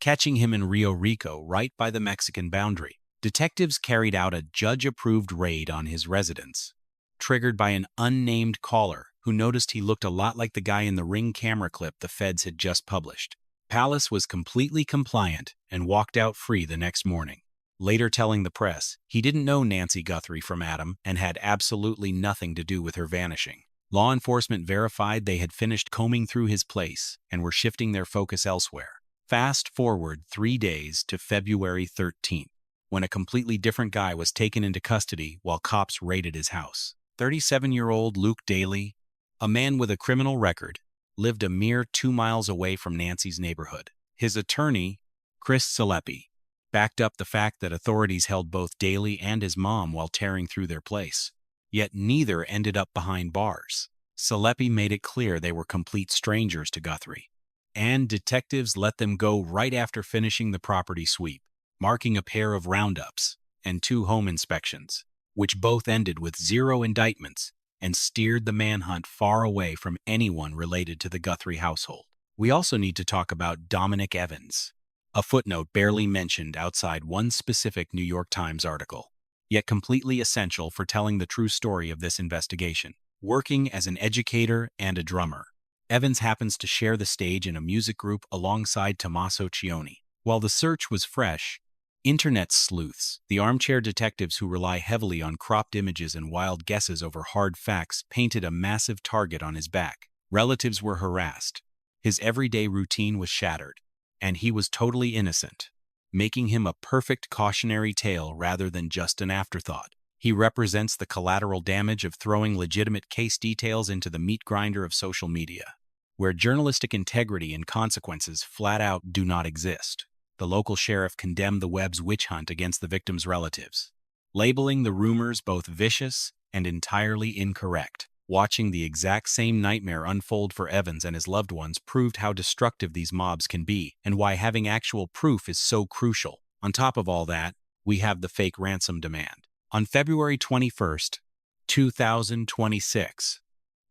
catching him in Rio Rico right by the Mexican boundary. Detectives carried out a judge-approved raid on his residence, triggered by an unnamed caller who noticed he looked a lot like the guy in the Ring camera clip the feds had just published. Palas was completely compliant and walked out free the next morning, later telling the press he didn't know Nancy Guthrie from Adam and had absolutely nothing to do with her vanishing. Law enforcement verified they had finished combing through his place and were shifting their focus elsewhere. Fast forward 3 days to February 13th, when a completely different guy was taken into custody while cops raided his house. 37-year-old Luke Daly, a man with a criminal record, lived a mere 2 miles away from Nancy's neighborhood. His attorney, Chris Celeppy, backed up the fact that authorities held both Daly and his mom while tearing through their place. Yet neither ended up behind bars. Celeppy made it clear they were complete strangers to Guthrie, and detectives let them go right after finishing the property sweep, marking a pair of roundups and 2 home inspections, which both ended with 0 indictments and steered the manhunt far away from anyone related to the Guthrie household. We also need to talk about Dominic Evans, a footnote barely mentioned outside one specific New York Times article, yet completely essential for telling the true story of this investigation. Working as an educator and a drummer, Evans happens to share the stage in a music group alongside Tomaso Chioni. While the search was fresh, Internet sleuths, the armchair detectives who rely heavily on cropped images and wild guesses over hard facts, painted a massive target on his back. Relatives were harassed. His everyday routine was shattered, and he was totally innocent, making him a perfect cautionary tale rather than just an afterthought. He represents the collateral damage of throwing legitimate case details into the meat grinder of social media, where journalistic integrity and consequences flat out do not exist. The local sheriff condemned the web's witch hunt against the victim's relatives, labeling the rumors both vicious and entirely incorrect. Watching the exact same nightmare unfold for Evans and his loved ones proved how destructive these mobs can be and why having actual proof is so crucial. On top of all that, we have the fake ransom demand. On February 21st, 2026,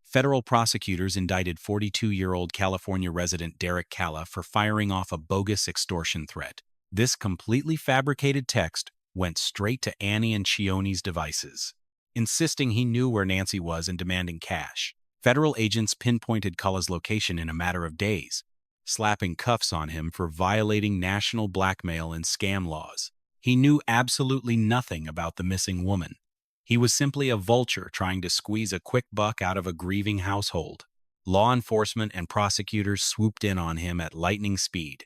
federal prosecutors indicted 42-year-old California resident Derek Calla for firing off a bogus extortion threat. This completely fabricated text went straight to Annie and Chioni's devices, insisting he knew where Nancy was and demanding cash. Federal agents pinpointed Calla's location in a matter of days, slapping cuffs on him for violating national blackmail and scam laws. He knew absolutely nothing about the missing woman. He was simply a vulture trying to squeeze a quick buck out of a grieving household. Law enforcement and prosecutors swooped in on him at lightning speed,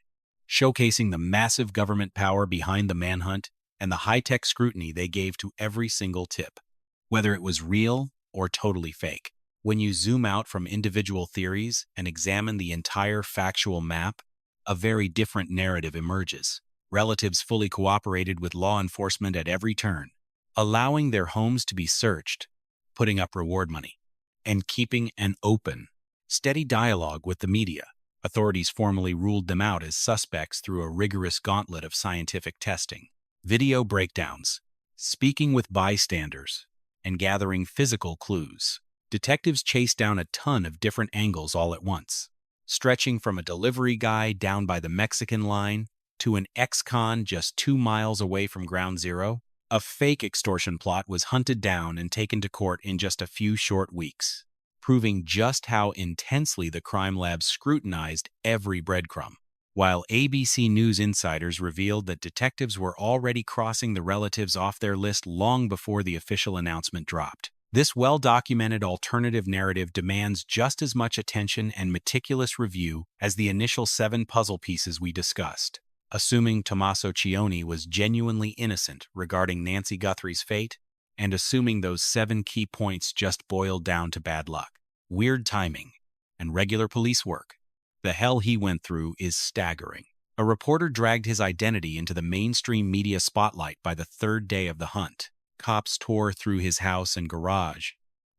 showcasing the massive government power behind the manhunt and the high-tech scrutiny they gave to every single tip, whether it was real or totally fake. When you zoom out from individual theories and examine the entire factual map, a very different narrative emerges. Relatives fully cooperated with law enforcement at every turn, allowing their homes to be searched, putting up reward money, and keeping an open, steady dialogue with the media. Authorities formally ruled them out as suspects through a rigorous gauntlet of scientific testing, video breakdowns, speaking with bystanders, and gathering physical clues. Detectives chased down a ton of different angles all at once, stretching from a delivery guy down by the Mexican line to an ex-con just 2 miles away from Ground Zero. A fake extortion plot was hunted down and taken to court in just a few short weeks, proving just how intensely the crime lab scrutinized every breadcrumb. While ABC News insiders revealed that detectives were already crossing the relatives off their list long before the official announcement dropped. This well-documented alternative narrative demands just as much attention and meticulous review as the initial 7 puzzle pieces we discussed. Assuming Tomaso Chioni was genuinely innocent regarding Nancy Guthrie's fate, and assuming those 7 key points just boiled down to bad luck, weird timing, and regular police work, the hell he went through is staggering. A reporter dragged his identity into the mainstream media spotlight by the 3rd day of the hunt. Cops tore through his house and garage,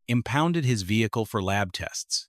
impounded his vehicle for lab tests,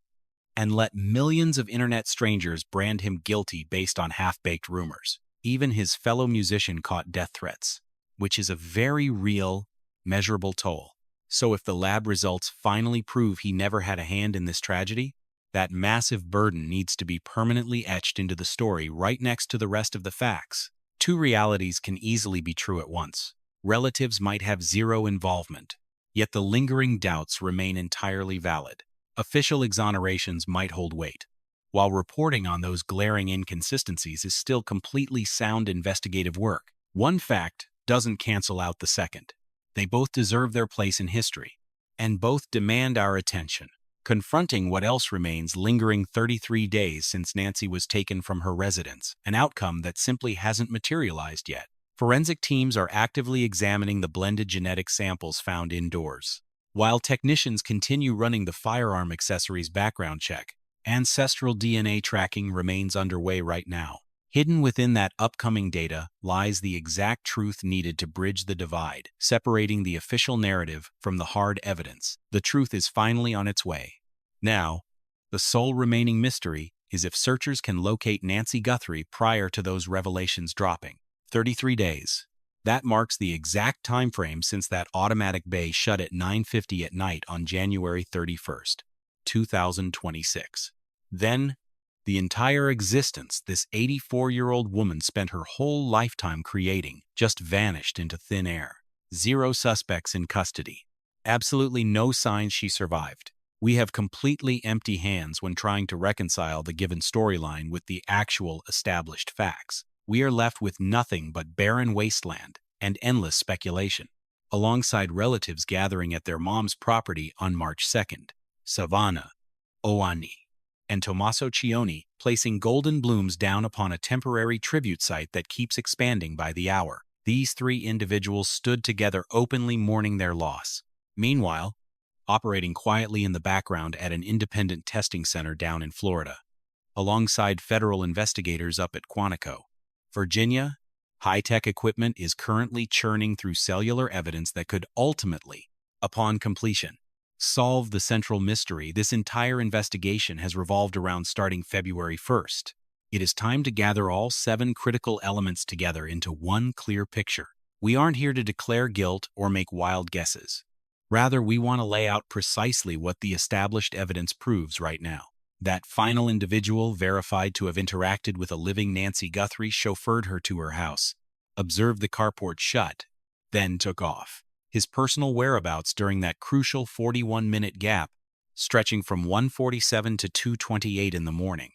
and let millions of internet strangers brand him guilty based on half-baked rumors. Even his fellow musician caught death threats, which is a very real, measurable toll. So if the lab results finally prove he never had a hand in this tragedy, that massive burden needs to be permanently etched into the story right next to the rest of the facts. 2 realities can easily be true at once. Relatives might have zero involvement, yet the lingering doubts remain entirely valid. Official exonerations might hold weight, while reporting on those glaring inconsistencies is still completely sound investigative work. One fact doesn't cancel out the second. They both deserve their place in history, and both demand our attention. Confronting what else remains lingering 33 days since Nancy was taken from her residence, an outcome that simply hasn't materialized yet. Forensic teams are actively examining the blended genetic samples found indoors, while technicians continue running the firearm accessories background check. Ancestral DNA tracking remains underway right now. Hidden within that upcoming data lies the exact truth needed to bridge the divide, separating the official narrative from the hard evidence. The truth is finally on its way. Now, the sole remaining mystery is if searchers can locate Nancy Guthrie prior to those revelations dropping. 33 days. That marks the exact time frame since that automatic bay shut at 9:50 at night on January 31st, 2026. Then, the entire existence this 84-year-old woman spent her whole lifetime creating just vanished into thin air. 0 suspects in custody. Absolutely no signs she survived. We have completely empty hands when trying to reconcile the given storyline with the actual established facts. we are left with nothing but barren wasteland and endless speculation. Alongside relatives gathering at their mom's property on March 2nd, Savannah, Oani, and Tomaso Chioni placing golden blooms down upon a temporary tribute site that keeps expanding by the hour. These three individuals stood together openly mourning their loss. Meanwhile, operating quietly in the background at an independent testing center down in Florida, alongside federal investigators up at Quantico, Virginia, high-tech equipment is currently churning through cellular evidence that could ultimately, upon completion, solve the central mystery this entire investigation has revolved around starting February 1st. It is time to gather all 7 critical elements together into one clear picture. We aren't here to declare guilt or make wild guesses. Rather, we want to lay out precisely what the established evidence proves right now. That final individual verified to have interacted with a living Nancy Guthrie chauffeured her to her house, observed the carport shut, then took off. His personal whereabouts during that crucial 41-minute gap, stretching from 1:47 to 2:28 in the morning,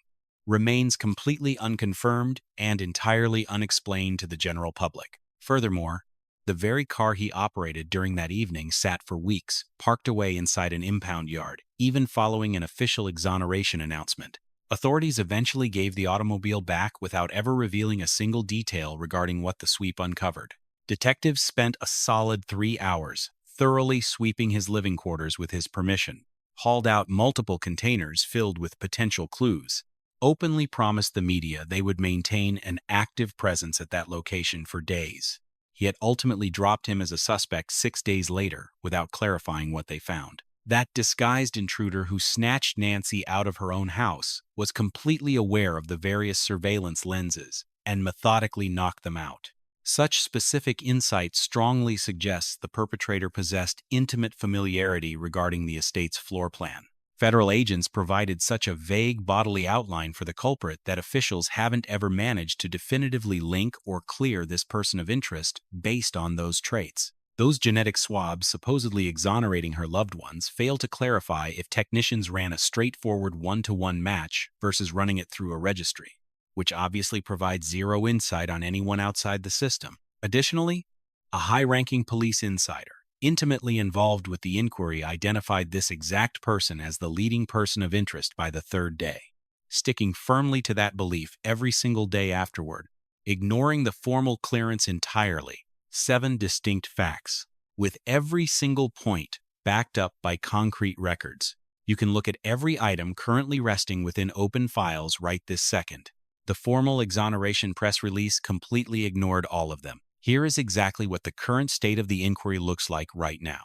remains completely unconfirmed and entirely unexplained to the general public. Furthermore, the very car he operated during that evening sat for weeks, parked away inside an impound yard, even following an official exoneration announcement. Authorities eventually gave the automobile back without ever revealing a single detail regarding what the sweep uncovered. Detectives spent a solid 3 hours thoroughly sweeping his living quarters with his permission, hauled out multiple containers filled with potential clues, openly promised the media they would maintain an active presence at that location for days. Yet ultimately dropped him as a suspect 6 days later without clarifying what they found. That disguised intruder who snatched Nancy out of her own house was completely aware of the various surveillance lenses and methodically knocked them out. Such specific insight strongly suggests the perpetrator possessed intimate familiarity regarding the estate's floor plan. Federal agents provided such a vague bodily outline for the culprit that officials haven't ever managed to definitively link or clear this person of interest based on those traits. Those genetic swabs supposedly exonerating her loved ones fail to clarify if technicians ran a straightforward one-to-one match versus running it through a registry, which obviously provides zero insight on anyone outside the system. Additionally, a high-ranking police insider, intimately involved with the inquiry, identified this exact person as the leading person of interest by the 3rd day, sticking firmly to that belief every single day afterward, ignoring the formal clearance entirely. 7 distinct facts, with every single point backed up by concrete records. You can look at every item currently resting within open files right this second. The formal exoneration press release completely ignored all of them. Here is exactly what the current state of the inquiry looks like right now.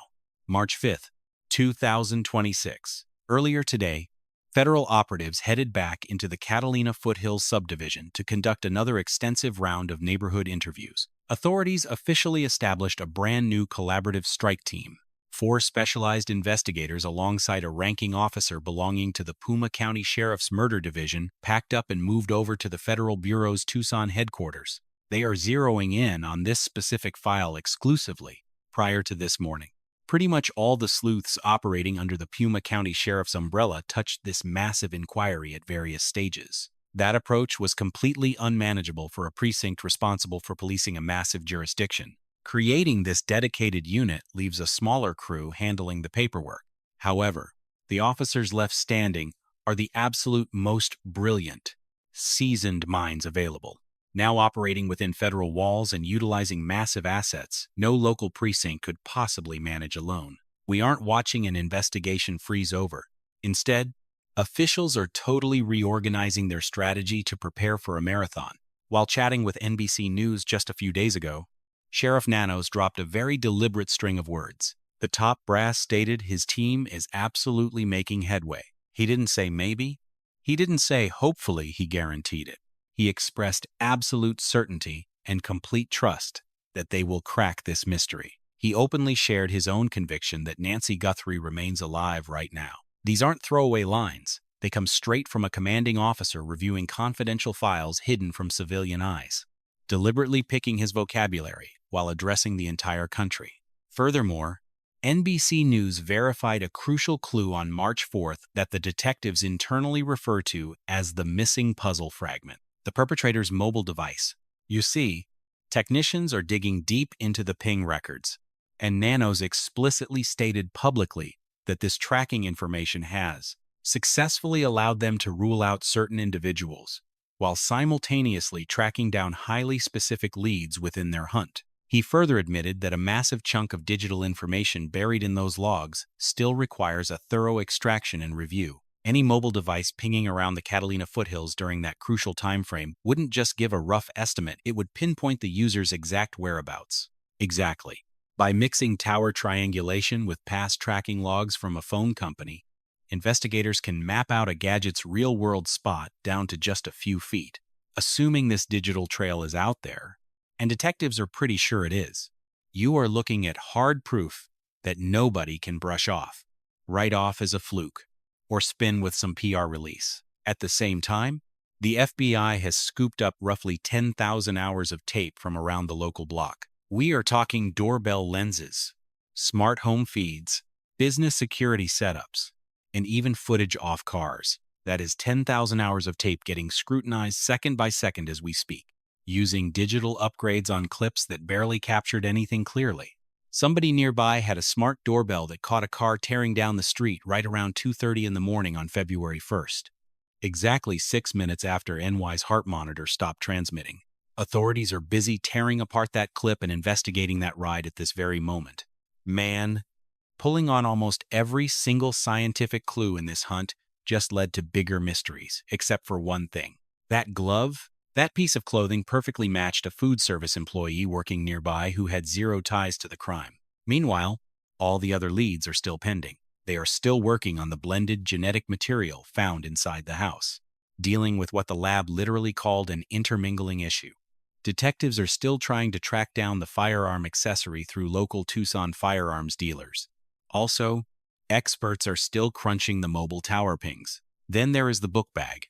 March 5th, 2026. Earlier today, federal operatives headed back into the Catalina Foothills subdivision to conduct another extensive round of neighborhood interviews. Authorities officially established a brand new collaborative strike team. 4 specialized investigators alongside a ranking officer belonging to the Puma County Sheriff's Murder Division packed up and moved over to the Federal Bureau's Tucson headquarters. They are zeroing in on this specific file exclusively prior to this morning. Pretty much all the sleuths operating under the Puma County Sheriff's umbrella touched this massive inquiry at various stages. That approach was completely unmanageable for a precinct responsible for policing a massive jurisdiction. Creating this dedicated unit leaves a smaller crew handling the paperwork. However, the officers left standing are the absolute most brilliant, seasoned minds available. Now operating within federal walls and utilizing massive assets no local precinct could possibly manage alone. We aren't watching an investigation freeze over. Instead, officials are totally reorganizing their strategy to prepare for a marathon. While chatting with NBC News just a few days ago, Sheriff Nanos dropped a very deliberate string of words. The top brass stated his team is absolutely making headway. He didn't say maybe. He didn't say hopefully, he guaranteed it. He expressed absolute certainty and complete trust that they will crack this mystery. He openly shared his own conviction that Nancy Guthrie remains alive right now. These aren't throwaway lines. They come straight from a commanding officer reviewing confidential files hidden from civilian eyes, deliberately picking his vocabulary while addressing the entire country. Furthermore, NBC News verified a crucial clue on March 4th that the detectives internally refer to as the missing puzzle fragment. The perpetrator's mobile device, You see, technicians are digging deep into the ping records, and Nanos explicitly stated publicly that this tracking information has successfully allowed them to rule out certain individuals, while simultaneously tracking down highly specific leads within their hunt. He further admitted that a massive chunk of digital information buried in those logs still requires a thorough extraction and review. Any mobile device pinging around the Catalina Foothills during that crucial time frame wouldn't just give a rough estimate, it would pinpoint the user's exact whereabouts. Exactly. By mixing tower triangulation with past tracking logs from a phone company, investigators can map out a gadget's real-world spot down to just a few feet. Assuming this digital trail is out there, and detectives are pretty sure it is, you are looking at hard proof that nobody can brush off, write off as a fluke, or spin with some PR release. At the same time, the FBI has scooped up roughly 10,000 hours of tape from around the local block. We are talking doorbell lenses, smart home feeds, business security setups, and even footage off cars. That is 10,000 hours of tape getting scrutinized second by second as we speak, using digital upgrades on clips that barely captured anything clearly. Somebody nearby had a smart doorbell that caught a car tearing down the street right around 2:30 in the morning on February 1st, exactly 6 minutes after NY's heart monitor stopped transmitting. Authorities are busy tearing apart that clip and investigating that ride at this very moment. Man, pulling on almost every single scientific clue in this hunt just led to bigger mysteries, except for one thing. That glove? That piece of clothing perfectly matched a food service employee working nearby who had zero ties to the crime. Meanwhile, all the other leads are still pending. They are still working on the blended genetic material found inside the house, dealing with what the lab literally called an intermingling issue. Detectives are still trying to track down the firearm accessory through local Tucson firearms dealers. Also, experts are still crunching the mobile tower pings. Then there is the book bag.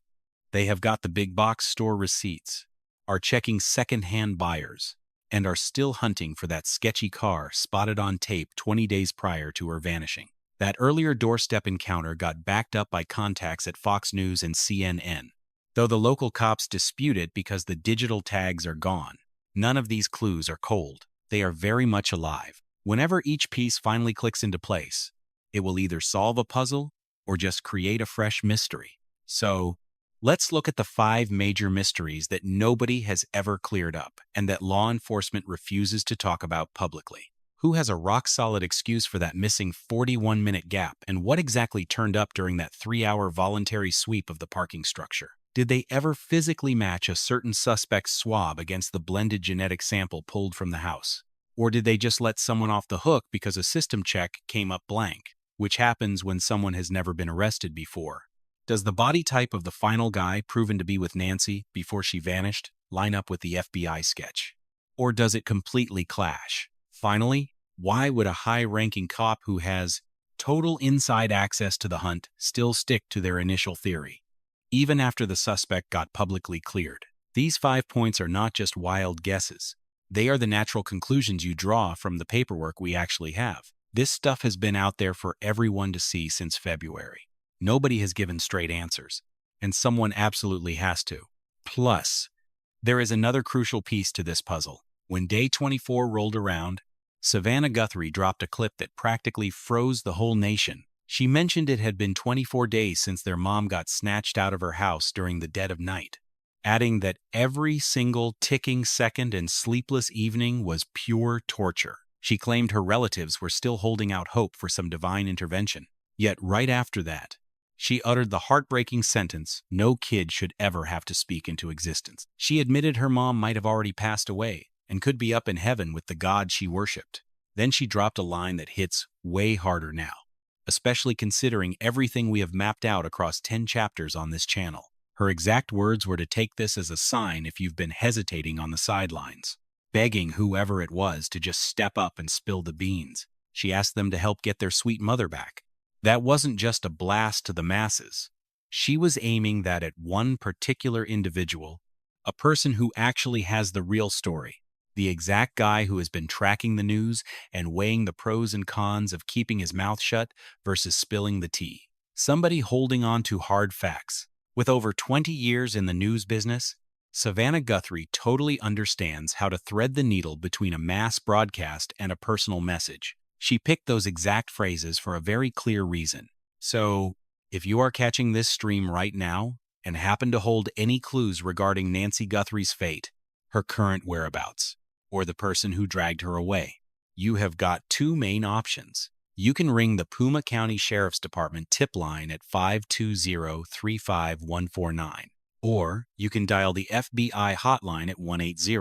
They have got the big box store receipts, are checking second-hand buyers, and are still hunting for that sketchy car spotted on tape 20 days prior to her vanishing. That earlier doorstep encounter got backed up by contacts at Fox News and CNN. Though the local cops dispute it because the digital tags are gone, none of these clues are cold. They are very much alive. Whenever each piece finally clicks into place, it will either solve a puzzle or just create a fresh mystery. So, let's look at the 5 major mysteries that nobody has ever cleared up and that law enforcement refuses to talk about publicly. Who has a rock-solid excuse for that missing 41-minute gap, and what exactly turned up during that 3-hour voluntary sweep of the parking structure? Did they ever physically match a certain suspect's swab against the blended genetic sample pulled from the house? Or did they just let someone off the hook because a system check came up blank, which happens when someone has never been arrested before? Does the body type of the final guy proven to be with Nancy before she vanished line up with the FBI sketch? Or does it completely clash? Finally, why would a high-ranking cop who has total inside access to the hunt still stick to their initial theory, even after the suspect got publicly cleared? These 5 points are not just wild guesses. They are the natural conclusions you draw from the paperwork we actually have. This stuff has been out there for everyone to see since February. Nobody has given straight answers, and someone absolutely has to. Plus, there is another crucial piece to this puzzle. When day 24 rolled around, Savannah Guthrie dropped a clip that practically froze the whole nation. She mentioned it had been 24 days since their mom got snatched out of her house during the dead of night, adding that every single ticking second and sleepless evening was pure torture. She claimed her relatives were still holding out hope for some divine intervention. Yet right after that, she uttered the heartbreaking sentence no kid should ever have to speak into existence. She admitted her mom might have already passed away and could be up in heaven with the God she worshipped. Then she dropped a line that hits way harder now, especially considering everything we have mapped out across 10 chapters on this channel. Her exact words were to take this as a sign if you've been hesitating on the sidelines, begging whoever it was to just step up and spill the beans. She asked them to help get their sweet mother back. That wasn't just a blast to the masses. She was aiming that at one particular individual, a person who actually has the real story, the exact guy who has been tracking the news and weighing the pros and cons of keeping his mouth shut versus spilling the tea. Somebody holding on to hard facts. With over 20 years in the news business, Savannah Guthrie totally understands how to thread the needle between a mass broadcast and a personal message. She picked those exact phrases for a very clear reason. So, if you are catching this stream right now and happen to hold any clues regarding Nancy Guthrie's fate, her current whereabouts, or the person who dragged her away, you have got two main options. You can ring the Puma County Sheriff's Department tip line at 520-35149, or you can dial the FBI hotline at 180.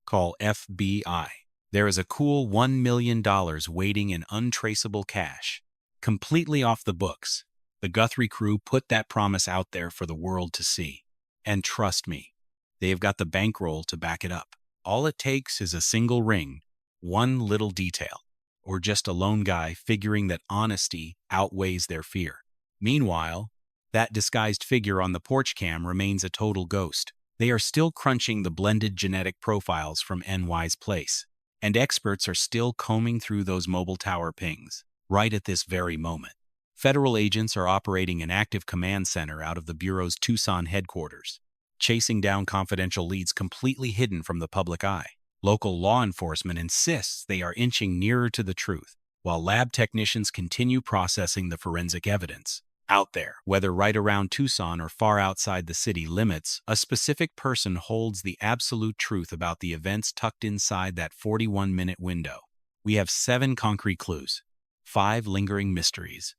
Call FBI. There is a cool $1 million waiting in untraceable cash. Completely off the books. The Guthrie crew put that promise out there for the world to see. And trust me, they have got the bankroll to back it up. All it takes is a single ring, one little detail, or just a lone guy figuring that honesty outweighs their fear. Meanwhile, that disguised figure on the porch cam remains a total ghost. They are still crunching the blended genetic profiles from NY's place, and experts are still combing through those mobile tower pings, right at this very moment. Federal agents are operating an active command center out of the Bureau's Tucson headquarters, chasing down confidential leads completely hidden from the public eye. Local law enforcement insists they are inching nearer to the truth, while lab technicians continue processing the forensic evidence. Out there, whether right around Tucson or far outside the city limits, a specific person holds the absolute truth about the events tucked inside that 41-minute window. We have 7 concrete clues, 5 lingering mysteries,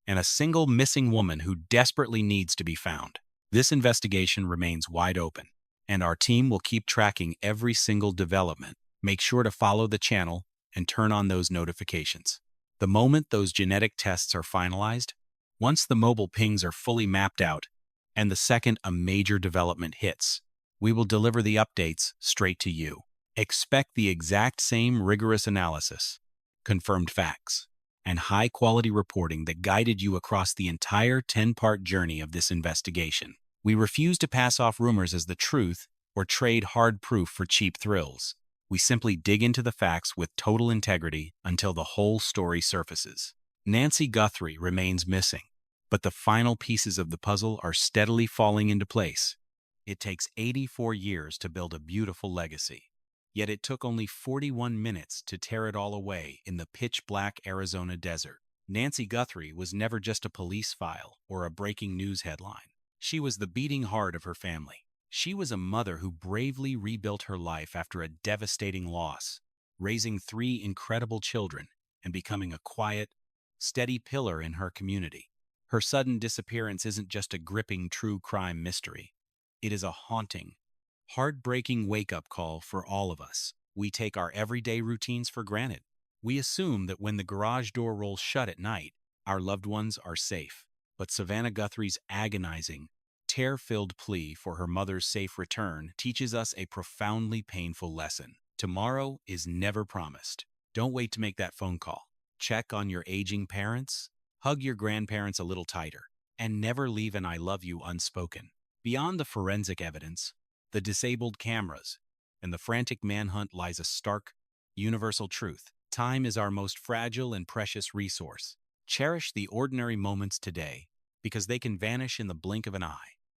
and a single missing woman who desperately needs to be found. This investigation remains wide open, and our team will keep tracking every single development. Make sure to follow the channel and turn on those notifications. The moment those genetic tests are finalized, once the mobile pings are fully mapped out, and the second a major development hits, we will deliver the updates straight to you. Expect the exact same rigorous analysis, confirmed facts, and high-quality reporting that guided you across the entire 10-part journey of this investigation. We refuse to pass off rumors as the truth or trade hard proof for cheap thrills. We simply dig into the facts with total integrity until the whole story surfaces. Nancy Guthrie remains missing, but the final pieces of the puzzle are steadily falling into place. It takes 84 years to build a beautiful legacy, yet it took only 41 minutes to tear it all away in the pitch-black Arizona desert. Nancy Guthrie was never just a police file or a breaking news headline. She was the beating heart of her family. She was a mother who bravely rebuilt her life after a devastating loss, raising 3 incredible children and becoming a quiet, steady pillar in her community. Her sudden disappearance isn't just a gripping true crime mystery. It is a haunting, heartbreaking wake-up call for all of us. We take our everyday routines for granted. We assume that when the garage door rolls shut at night, our loved ones are safe. But Savannah Guthrie's agonizing, tear-filled plea for her mother's safe return teaches us a profoundly painful lesson. Tomorrow is never promised. Don't wait to make that phone call. Check on your aging parents, hug your grandparents a little tighter, and never leave an I love you unspoken. Beyond the forensic evidence, the disabled cameras, and the frantic manhunt lies a stark, universal truth. Time is our most fragile and precious resource. Cherish the ordinary moments today, because they can vanish in the blink of an eye.